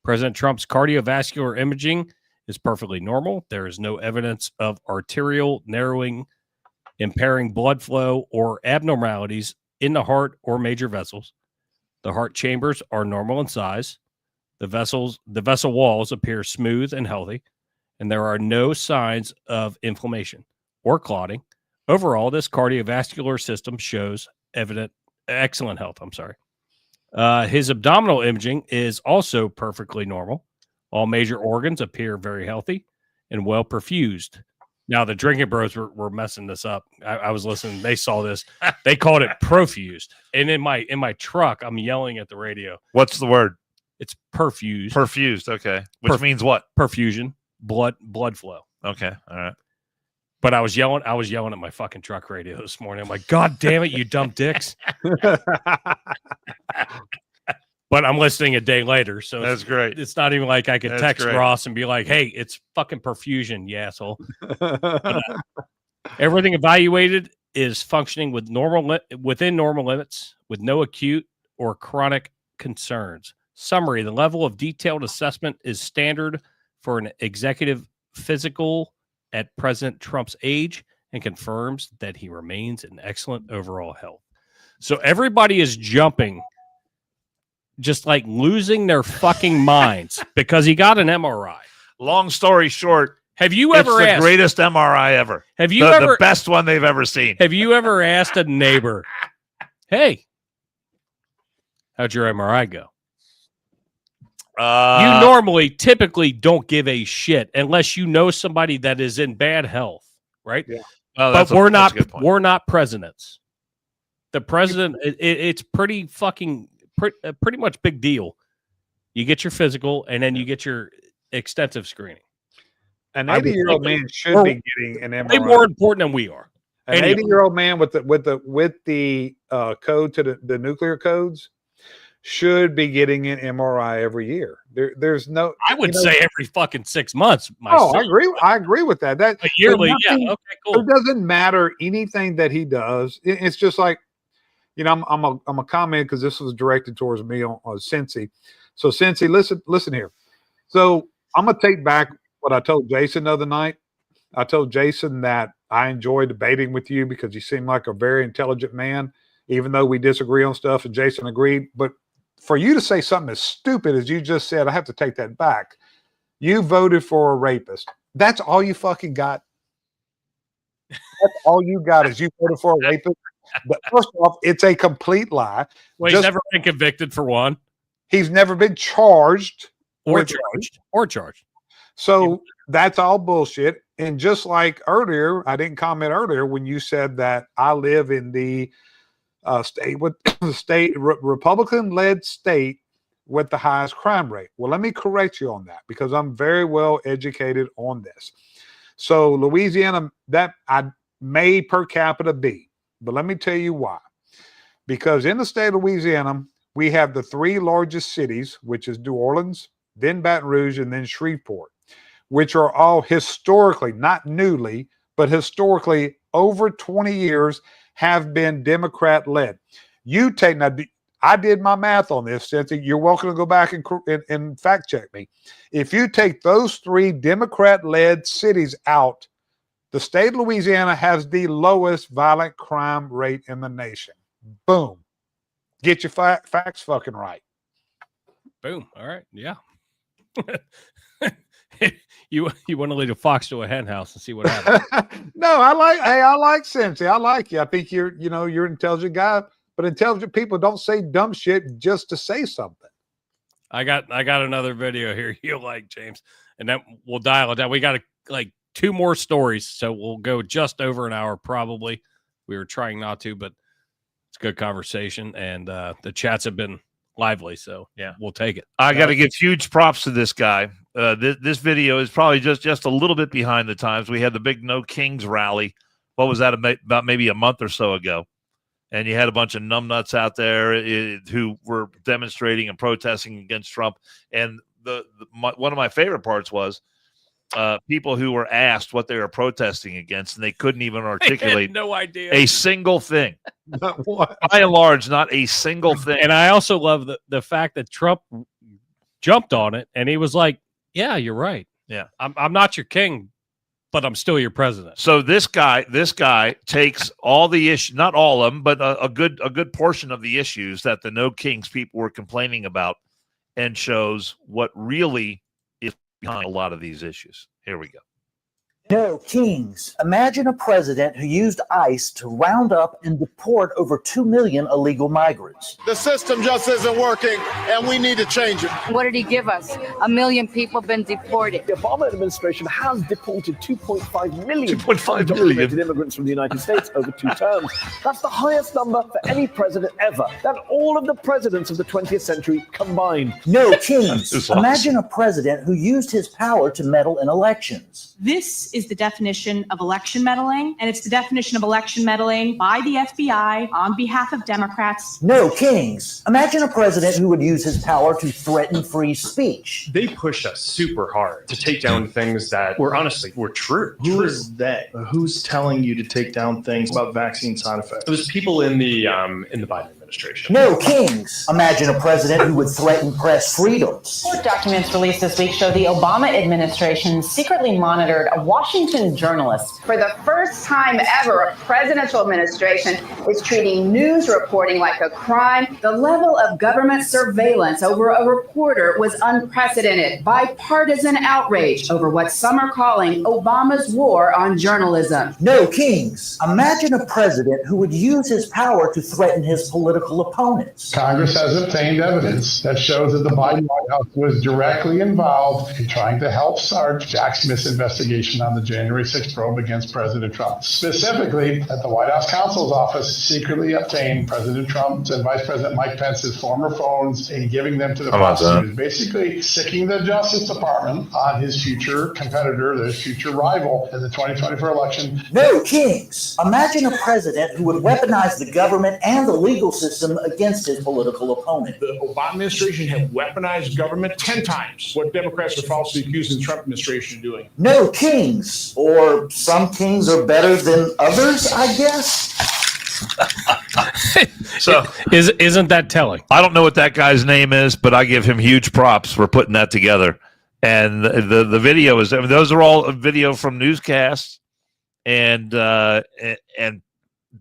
President Trump's cardiovascular imaging is perfectly normal. There is no evidence of arterial narrowing, impairing blood flow, or abnormalities in the heart or major vessels. The heart chambers are normal in size. The vessel walls appear smooth and healthy, and there are no signs of inflammation or clotting. Overall, this cardiovascular system shows excellent health. His abdominal imaging is also perfectly normal. All major organs appear very healthy and well perfused. Now, the drinking bros were messing this up. I was listening. They saw this. They called it profused. And in my truck, I'm yelling at the radio. What's the word? It's perfused. Perfused, okay. Which means what? Perfusion, blood flow. Okay, all right. But I was yelling at my fucking truck radio this morning. I'm like, God damn it, you dumb dicks. But I'm listening a day later, so that's great. It's not even like I could text Ross and be like, hey, it's fucking perfusion, you asshole. Everything evaluated is functioning within normal limits with no acute or chronic concerns. Summary: the level of detailed assessment is standard for an executive physical at President Trump's age and confirms that he remains in excellent overall health. So everybody is jumping, just like losing their fucking minds because he got an MRI. Long story short, have you ever it's asked, the greatest MRI ever? Have you ever the best one they've ever seen? Have you ever asked a neighbor, "Hey, how'd your MRI go?" You normally, typically don't give a shit unless you know somebody that is in bad health, right? Yeah. But we're not presidents. The president, it's pretty much big deal. You get your physical, and then you get your extensive screening. An 80-year-old man should be getting an MRI. Way more important than we are. An 80-year-old man with the code to the nuclear codes should be getting an MRI every year. There's no. I would say every fucking 6 months. Myself. Oh, I agree with that. But yearly, yeah. Okay, cool. It doesn't matter anything that he does. It's just like, I'm a comment because this was directed towards me on Cincy. So Cincy, listen here. So I'm gonna take back what I told Jason the other night. I told Jason that I enjoy debating with you because you seem like a very intelligent man, even though we disagree on stuff and Jason agreed. But for you to say something as stupid as you just said, I have to take that back. You voted for a rapist. That's all you fucking got. That's all you got is you voted for a rapist. But first off, it's a complete lie. Well, he's never been convicted for one. He's never been charged. Or charged. So that's all bullshit. And just like earlier, I didn't comment earlier when you said that I live in the Republican-led state with the highest crime rate. Well, let me correct you on that because I'm very well educated on this. So Louisiana, that I may per capita be, but let me tell you why. Because in the state of Louisiana, we have the 3 largest cities, which is New Orleans, then Baton Rouge, and then Shreveport, which are all historically, not newly, but historically over 20 years have been Democrat-led. You take, now, I did my math on this, Cynthia. You're welcome to go back and fact check me. If you take those 3 Democrat-led cities out, the state of Louisiana has the lowest violent crime rate in the nation. Boom. Get your facts fucking right. Boom. All right. Yeah. You want to lead a fox to a hen house and see what happens. No, I like Cynthia. I like you. I think you're an intelligent guy, but intelligent people don't say dumb shit just to say something. I got another video here you'll like, James, and then we'll dial it down. We got like 2 more stories, so we'll go just over an hour probably. We were trying not to, but it's a good conversation, and the chats have been lively, so yeah, we'll take it. I got to give huge props to this guy. This video is probably just a little bit behind the times. We had the big No Kings rally. What was that, about maybe a month or so ago? And you had a bunch of numbnuts out there who were demonstrating and protesting against Trump. And one of my favorite parts was people who were asked what they were protesting against, and they couldn't even articulate no idea a single thing. By and large, not a single thing. And I also love the fact that Trump jumped on it, and he was like, "Yeah, you're right. Yeah, I'm not your king, but I'm still your president." So this guy takes all the issues, not all of them, but a good portion of the issues that the No Kings people were complaining about, and shows what really is behind a lot of these issues. Here we go. No kings. Imagine a president who used ICE to round up and deport over 2 million illegal migrants. The system just isn't working, and we need to change it. What did he give us? 1 million people have been deported. The Obama administration has deported 2.5 million undocumented immigrants from the United States over 2 terms. That's the highest number for any president ever. That's all of the presidents of the 20th century combined. No kings. Imagine a president who used his power to meddle in elections. This is the definition of election meddling, and it's the definition of election meddling by the FBI on behalf of Democrats. No kings. Imagine a president who would use his power to threaten free speech. They pushed us super hard to take down things that were true. Who is they? Who's telling you to take down things about vaccine side effects? It was people in the Biden administration. No kings. Imagine a president who would threaten press freedoms. Court documents released this week show the Obama administration secretly monitored a Washington journalist. For the first time ever, a presidential administration is treating news reporting like a crime. The level of government surveillance over a reporter was unprecedented. Bipartisan outrage over what some are calling Obama's war on journalism. No kings. Imagine a president who would use his power to threaten his political opponents. Congress has obtained evidence that shows that the Biden White House was directly involved in trying to help start Jack Smith's investigation on the January 6th probe against President Trump. Specifically, that the White House counsel's office secretly obtained President Trump's and Vice President Mike Pence's former phones and giving them to the prosecutors, basically sicking the Justice Department on his future competitor, his future rival in the 2024 election. No kings. Imagine a president who would weaponize the government and the legal system against his political opponent. The Obama administration had weaponized government 10 times what Democrats are falsely accusing the Trump administration of doing. No kings. Or some kings are better than others, I guess. So isn't that telling? I don't know what that guy's name is, but I give him huge props for putting that together. And the video is, those are all video from newscasts and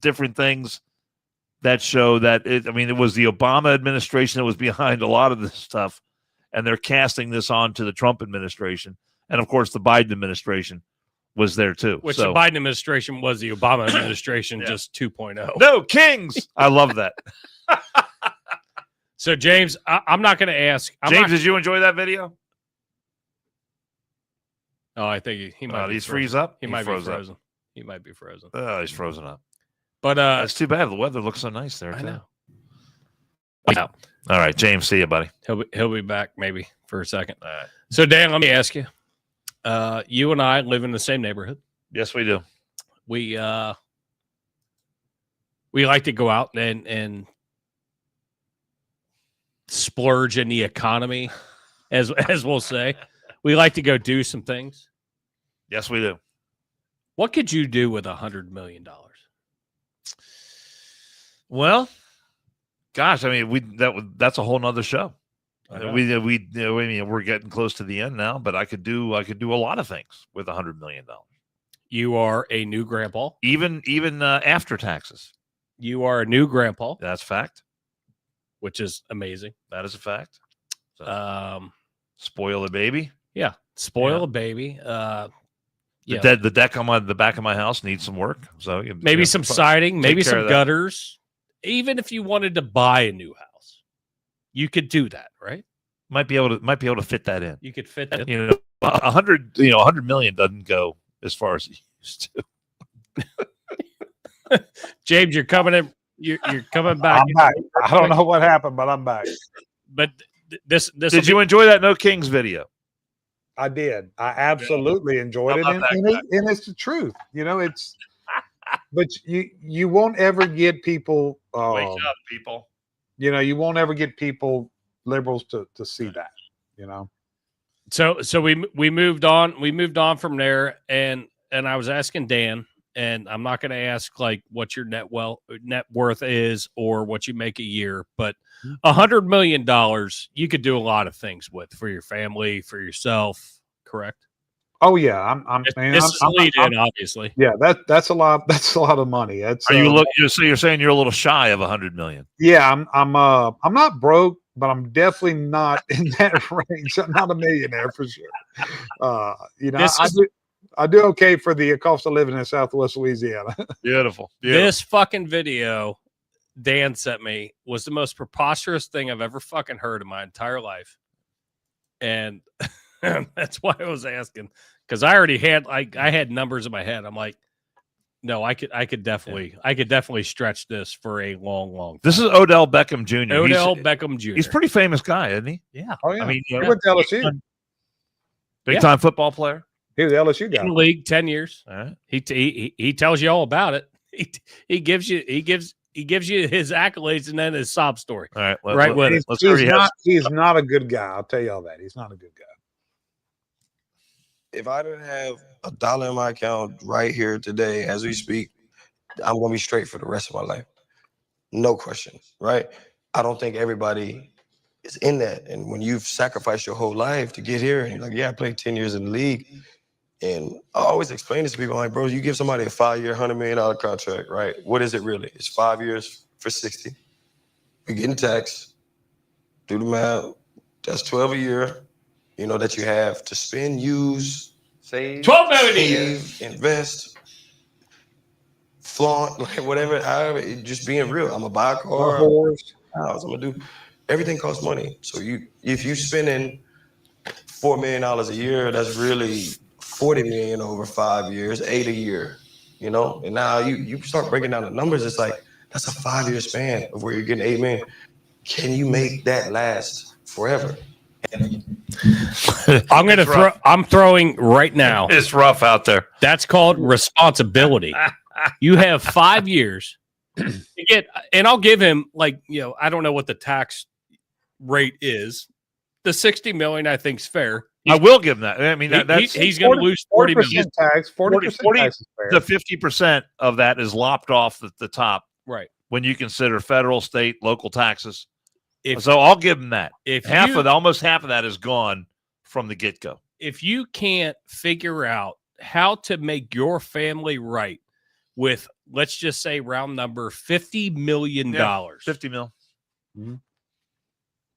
different things that show that it was the Obama administration that was behind a lot of this stuff, and they're casting this on to the Trump administration, and of course the Biden administration was there too. Which the Biden administration was the Obama administration, just 2.0. No kings. I love that. So James, I'm not going to ask. James, did you enjoy that video? Oh, I think he might. He's freeze up. He might be frozen. He might be frozen. Oh, he's frozen up. But it's too bad. The weather looks so nice there. I know. All right, James. See you, buddy. He'll be back maybe for a second. All right. So Dan, let me ask you. You and I live in the same neighborhood. Yes, we do. We like to go out and splurge in the economy, as we'll say. We like to go do some things. Yes, we do. What could you do with $100 million? Well, gosh, I mean, that's a whole nother show. We're getting close to the end now, but I could do a lot of things with $100 million. You are a new grandpa, even after taxes. You are a new grandpa. That's fact. Which is amazing. That is a fact. So, spoil a baby. Yeah, spoil a baby. The deck on the back of my house needs some work. So maybe some siding, maybe some gutters. Even if you wanted to buy a new house, you could do that, right? Might be able to fit that in. You could fit that. $100 million doesn't go as far as it used to. James, you're coming in. You're coming back. I'm back. I don't know what happened, but I'm back. But this. Did you enjoy that No Kings video? I did. I absolutely enjoyed it, and it's the truth. It's. But you won't ever get people. Wake up, people. You won't ever get people, liberals, to see that. So we moved on. We moved on from there, and I was asking Dan, and I'm not going to ask like what your net worth is or what you make a year, but $100 million you could do a lot of things with for your family, for yourself. Correct? Oh yeah, I'm obviously. Yeah, that's a lot. That's a lot of money. That's so you're saying you're a little shy of $100 million. Yeah, I'm not broke, but I'm definitely not in that range. I'm not a millionaire for sure. I do okay for the cost of living in Southwest Louisiana. Beautiful. This fucking video Dan sent me was the most preposterous thing I've ever fucking heard in my entire life, and that's why I was asking. Because I already had I had numbers in my head. I'm like, no, I could definitely stretch this for a long time. This is Odell Beckham Jr. Odell Beckham Jr. He's a pretty famous guy, isn't he? Yeah. Oh yeah. I mean, he went to LSU. Big time football player. He was LSU guy. In the league 10 years. All right. He tells you all about it. He gives you his accolades and then his sob story. All right. He's not a good guy. I'll tell you all that. He's not a good guy. If I didn't have $1 in my account right here today as we speak, I'm going to be straight for the rest of my life. No question, right? I don't think everybody is in that. And when you've sacrificed your whole life to get here, and you're like, yeah, I played 10 years in the league. And I always explain this to people, like, bro, you give somebody a 5-year, $100 million contract, right? What is it really? It's 5 years for 60. You're getting taxed. Do the math. That's 12 a year. That you have to spend, use, save, 12 million a year, invest, flaunt, like whatever. Just being real. I'm gonna buy a car. I'm gonna do. Everything costs money. So if you spending $4 million a year, that's really $40 million over 5 years, 8 a year. And now you start breaking down the numbers. It's like that's a 5-year span of where you're getting $8 million. Can you make that last forever? I'm throwing right now. It's rough out there. That's called responsibility. You have 5 years to get, and I'll give him I don't know what the tax rate is. The $60 million I think is fair. I will give him that. I mean, he's going to lose $40 million. Tax, 40% tax is fair. The 50% of that is lopped off the top. Right. When you consider federal, state, local taxes. So I'll give him that. Almost half of that is gone from the get-go. If you can't figure out to make your family right with, let's just say round number, $50 million. $50 million. Mm-hmm.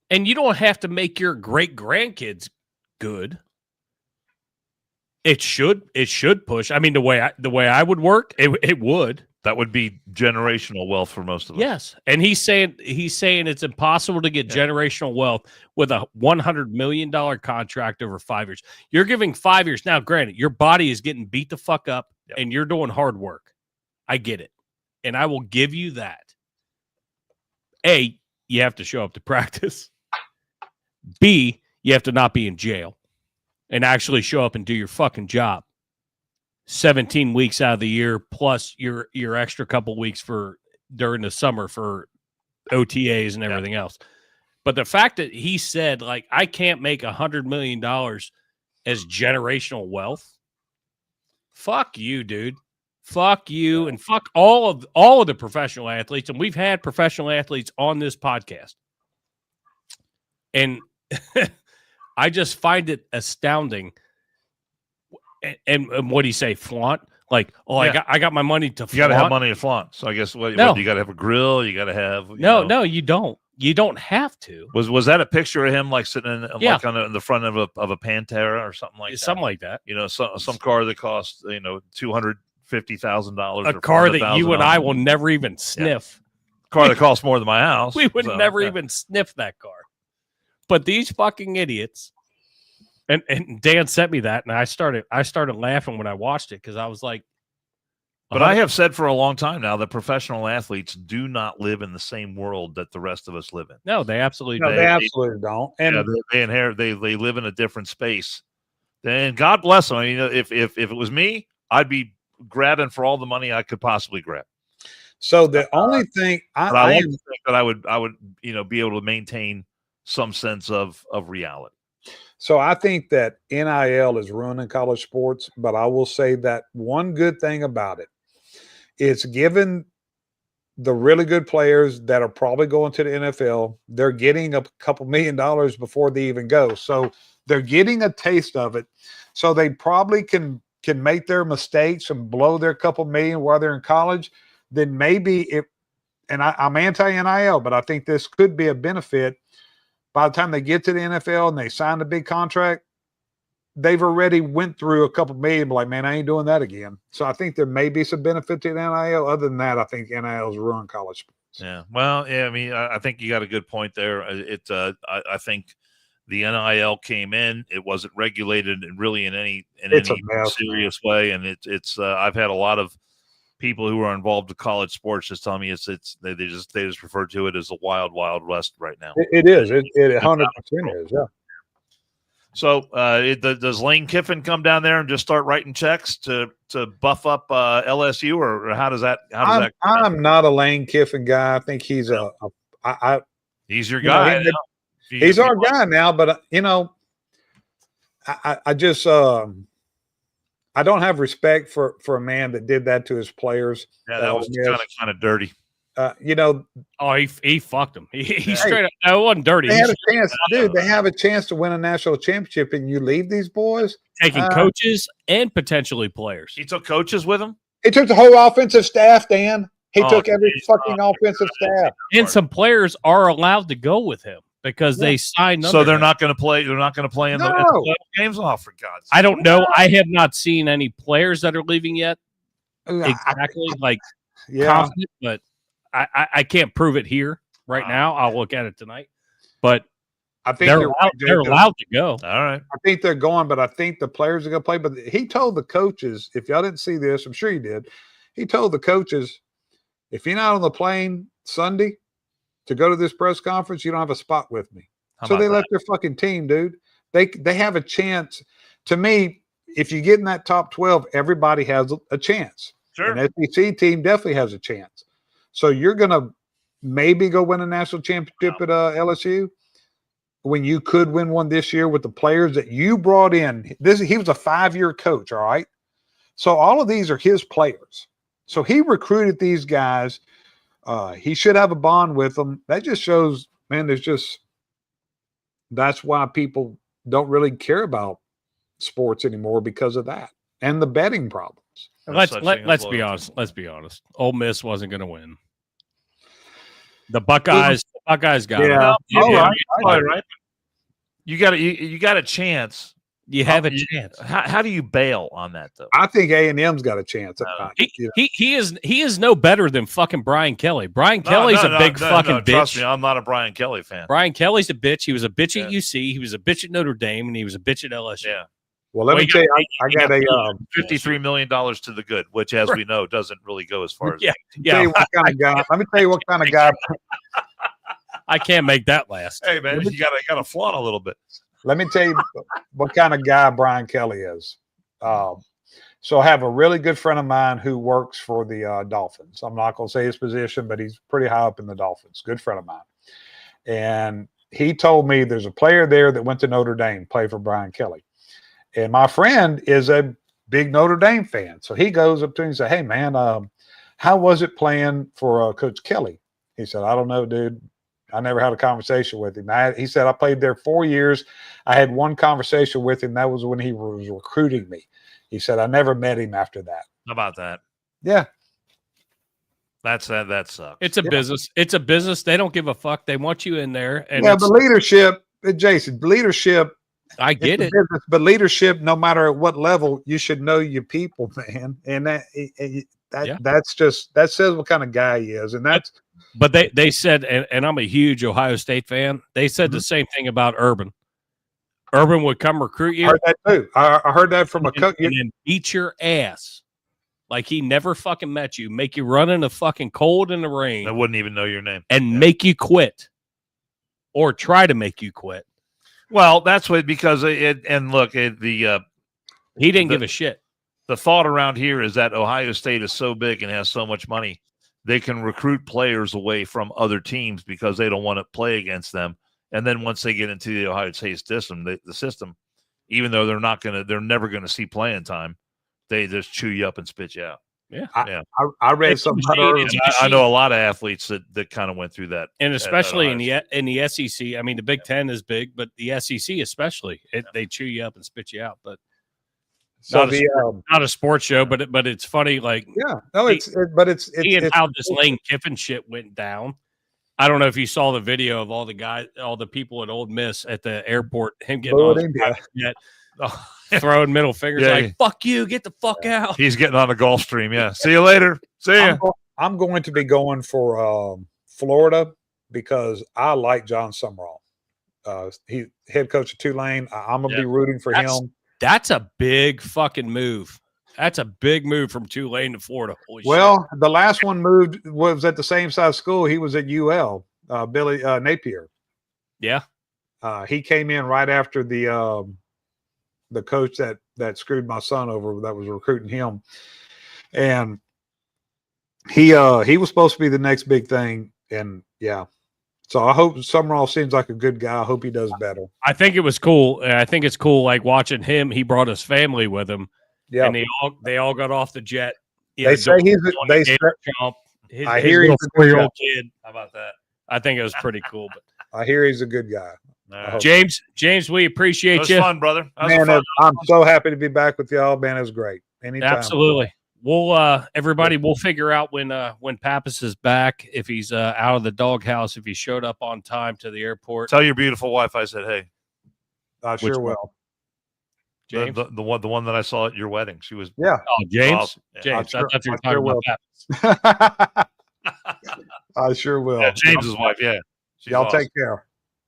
And you don't have to make your great grandkids good. It should push. I mean, the way I would work, it would. That would be generational wealth for most of us. Yes. And he's saying it's impossible to get generational wealth with a $100 million contract over 5 years. You're giving 5 years. Now, granted, your body is getting beat the fuck up and you're doing hard work. I get it. And I will give you that. A, you have to show up to practice. B, you have to not be in jail and actually show up and do your fucking job. 17 weeks out of the year, plus your extra couple weeks for during the summer for OTAs and everything else. But the fact that he said, like, I can't make $100 million as generational wealth. Fuck you, dude. Fuck you, and fuck all of the professional athletes. And we've had professional athletes on this podcast. And I just find it astounding. And what do you say, flaunt? Like, I got my money to flaunt. You got to have money to flaunt. So I guess what you got to have a grill. You got to have no, you don't. You don't have to. Was that a picture of him like sitting like on the front of a Pantera or something like that? Something like that. Some car that costs $250,000. A car that you and I will never even sniff. Car that costs more than my house. We would never even sniff that car. But these fucking idiots. And Dan sent me that, and I started laughing when I watched it because I was like, but I have said for a long time now that professional athletes do not live in the same world that the rest of us live in. No, they absolutely don't. They absolutely don't. And they inherit. They live in a different space. And God bless them. I mean, if it was me, I'd be grabbing for all the money I could possibly grab. So the only thing I think that I would be able to maintain some sense of reality. So I think that NIL is ruining college sports, but I will say that one good thing about it, it's given the really good players that are probably going to the NFL, they're getting a couple $1 million before they even go. So they're getting a taste of it. So they probably can make their mistakes and blow their couple million while they're in college. Then maybe I'm anti-NIL, but I think this could be a benefit. By the time they get to the NFL and they sign a big contract, they've already went through a couple million. Like, man, I ain't doing that again. So I think there may be some benefit to the NIL. Other than that, I think NIL has ruined college sports. Yeah. Well, yeah. I mean, I think you got a good point there. I think the NIL came in. It wasn't regulated really in any serious way, and it's. I've had a lot of people who are involved in college sports just tell me they just refer to it as the wild west right now. It is. It 100% is. Yeah. So does Lane Kiffin come down there and just start writing checks to buff up LSU, or how does that? I'm not a Lane Kiffin guy. I think he's he's your guy. He's our guy now, but I just I don't have respect for a man that did that to his players. Yeah, that was kind of dirty. He fucked him. He straight up. No, it wasn't dirty. They had a chance, dude. They have a chance to win a national championship, and you leave these boys taking coaches and potentially players. He took coaches with him. He took the whole offensive staff, Dan. He took every fucking offensive staff. And some players are allowed to go with him because they signed. So they're not going to play. They're not going to play in the games. Oh, for God's sake! I don't know. I have not seen any players that are leaving yet. Exactly, confident, but I can't prove it here right now. I'll look at it tonight, but I think they're allowed to go. All right. I think they're going, but I think the players are going to play. But he told the coaches, if y'all didn't see this, I'm sure he did. He told the coaches, if you're not on the plane Sunday to go to this press conference, you don't have a spot with me. So they left their fucking team, dude. They have a chance. To me, if you get in that top 12, everybody has a chance. Sure. An SEC team definitely has a chance. So you're going to maybe go win a national championship at LSU when you could win one this year with the players that you brought in. He was a 5-year coach, all right? So all of these are his players. So he recruited these guys. He should have a bond with them. That just shows, man, that's why people don't really care about sports anymore because of that. and the betting problems. Let's be honest. Let's be honest. Ole Miss wasn't going to win. The Buckeyes got it. All right. You got a chance. You have a chance. How do you bail on that though? I think A&M's got a chance. He is no better than fucking Brian Kelly. Brian Kelly's a big fucking bitch. Trust me, I'm not a Brian Kelly fan. Brian Kelly's a bitch. He was a bitch at UC. He was a bitch at Notre Dame, and he was a bitch at LSU. Yeah. Well, let me tell you, I got a $53 million to the good, which, as we know, doesn't really go as far as. Yeah. Tell you what kind of guy. Let me tell you what kind of guy. I can't make that last. Hey man, you got to flaunt a little bit. Let me tell you what kind of guy Brian Kelly is. So I have a really good friend of mine who works for the Dolphins. I'm not going to say his position, but he's pretty high up in the Dolphins. Good friend of mine. And he told me there's a player there that went to Notre Dame, played for Brian Kelly. And my friend is a big Notre Dame fan. So he goes up to him and says, hey, man, how was it playing for Coach Kelly? He said, I don't know, dude. I never had a conversation with him. He said, I played there 4 years. I had one conversation with him. That was when he was recruiting me. He said, I never met him after that. How about that? Yeah. That sucks. It's a business. It's a business. They don't give a fuck. They want you in there. And but leadership, Jason, leadership. I get it. Business, but leadership, no matter at what level, you should know your people, man. And that's just, that says what kind of guy he is. And that's, but they said, and I'm a huge Ohio State fan. They said the same thing about Urban. Urban would come recruit you. I heard that too. I heard that from a coach. And then beat your ass. Like he never fucking met you. Make you run in the fucking cold in the rain. I wouldn't even know your name. And make you quit. Or try to make you quit. Well, that's what, because he didn't give a shit. The thought around here is that Ohio State is so big and has so much money, they can recruit players away from other teams because they don't want to play against them. And then once they get into the Ohio State system, the system, even though they're never going to see playing time, they just chew you up and spit you out. Yeah. I read something. I know a lot of athletes that kind of went through that. And especially in the SEC. I mean, the Big Ten is big, but the SEC especially, they chew you up and spit you out. But so not a sports show, but it's funny. Like, it's how this Lane Kiffin shit went down. I don't know if you saw the video of all the people at Ole Miss at the airport, him getting on throwing middle fingers like, fuck you, get the fuck out. He's getting on the Gulf Stream. Yeah. See you later. See ya. I'm going to be going for Florida because I like John Summerall. He head coach of Tulane. I'm going to be rooting for him. That's a big fucking move. That's a big move from Tulane to Florida. Holy shit. The last one was at the same size school. He was at UL, Billy Napier. Yeah. He came in right after the coach that screwed my son over that was recruiting him. And he was supposed to be the next big thing. And so I hope Summerall seems like a good guy. I hope he does better. I think it was cool. I think it's cool. Like watching him, he brought his family with him. Yeah. And they all got off the jet. They say I hear he's a 4-year-old kid. How about that? I think it was pretty cool. But I hear he's a good guy. James, we appreciate you. It was fun, brother. Man, I'm so happy to be back with y'all. Man, it was great. Anytime. Absolutely. We'll everybody, we'll figure out when Pappas is back, if he's out of the doghouse, if he showed up on time to the airport. Tell your beautiful wife I said hey. I sure will. James, the one that I saw at your wedding, she was Oh, James. awesome. James, I thought you were talking about Pappas. I sure will. Yeah, James's wife. Yeah, y'all take care.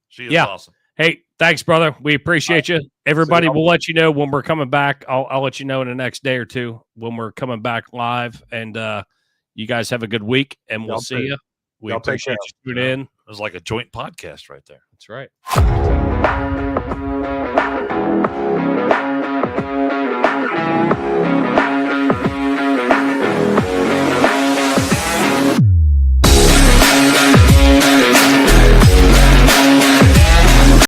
She is awesome. Hey, thanks, brother. We appreciate you. Everybody, we'll let you know when we're coming back. I'll let you know in the next day or two when we're coming back live. And you guys have a good week, and we'll see you. We appreciate you tuning in. It was like a joint podcast right there. That's right.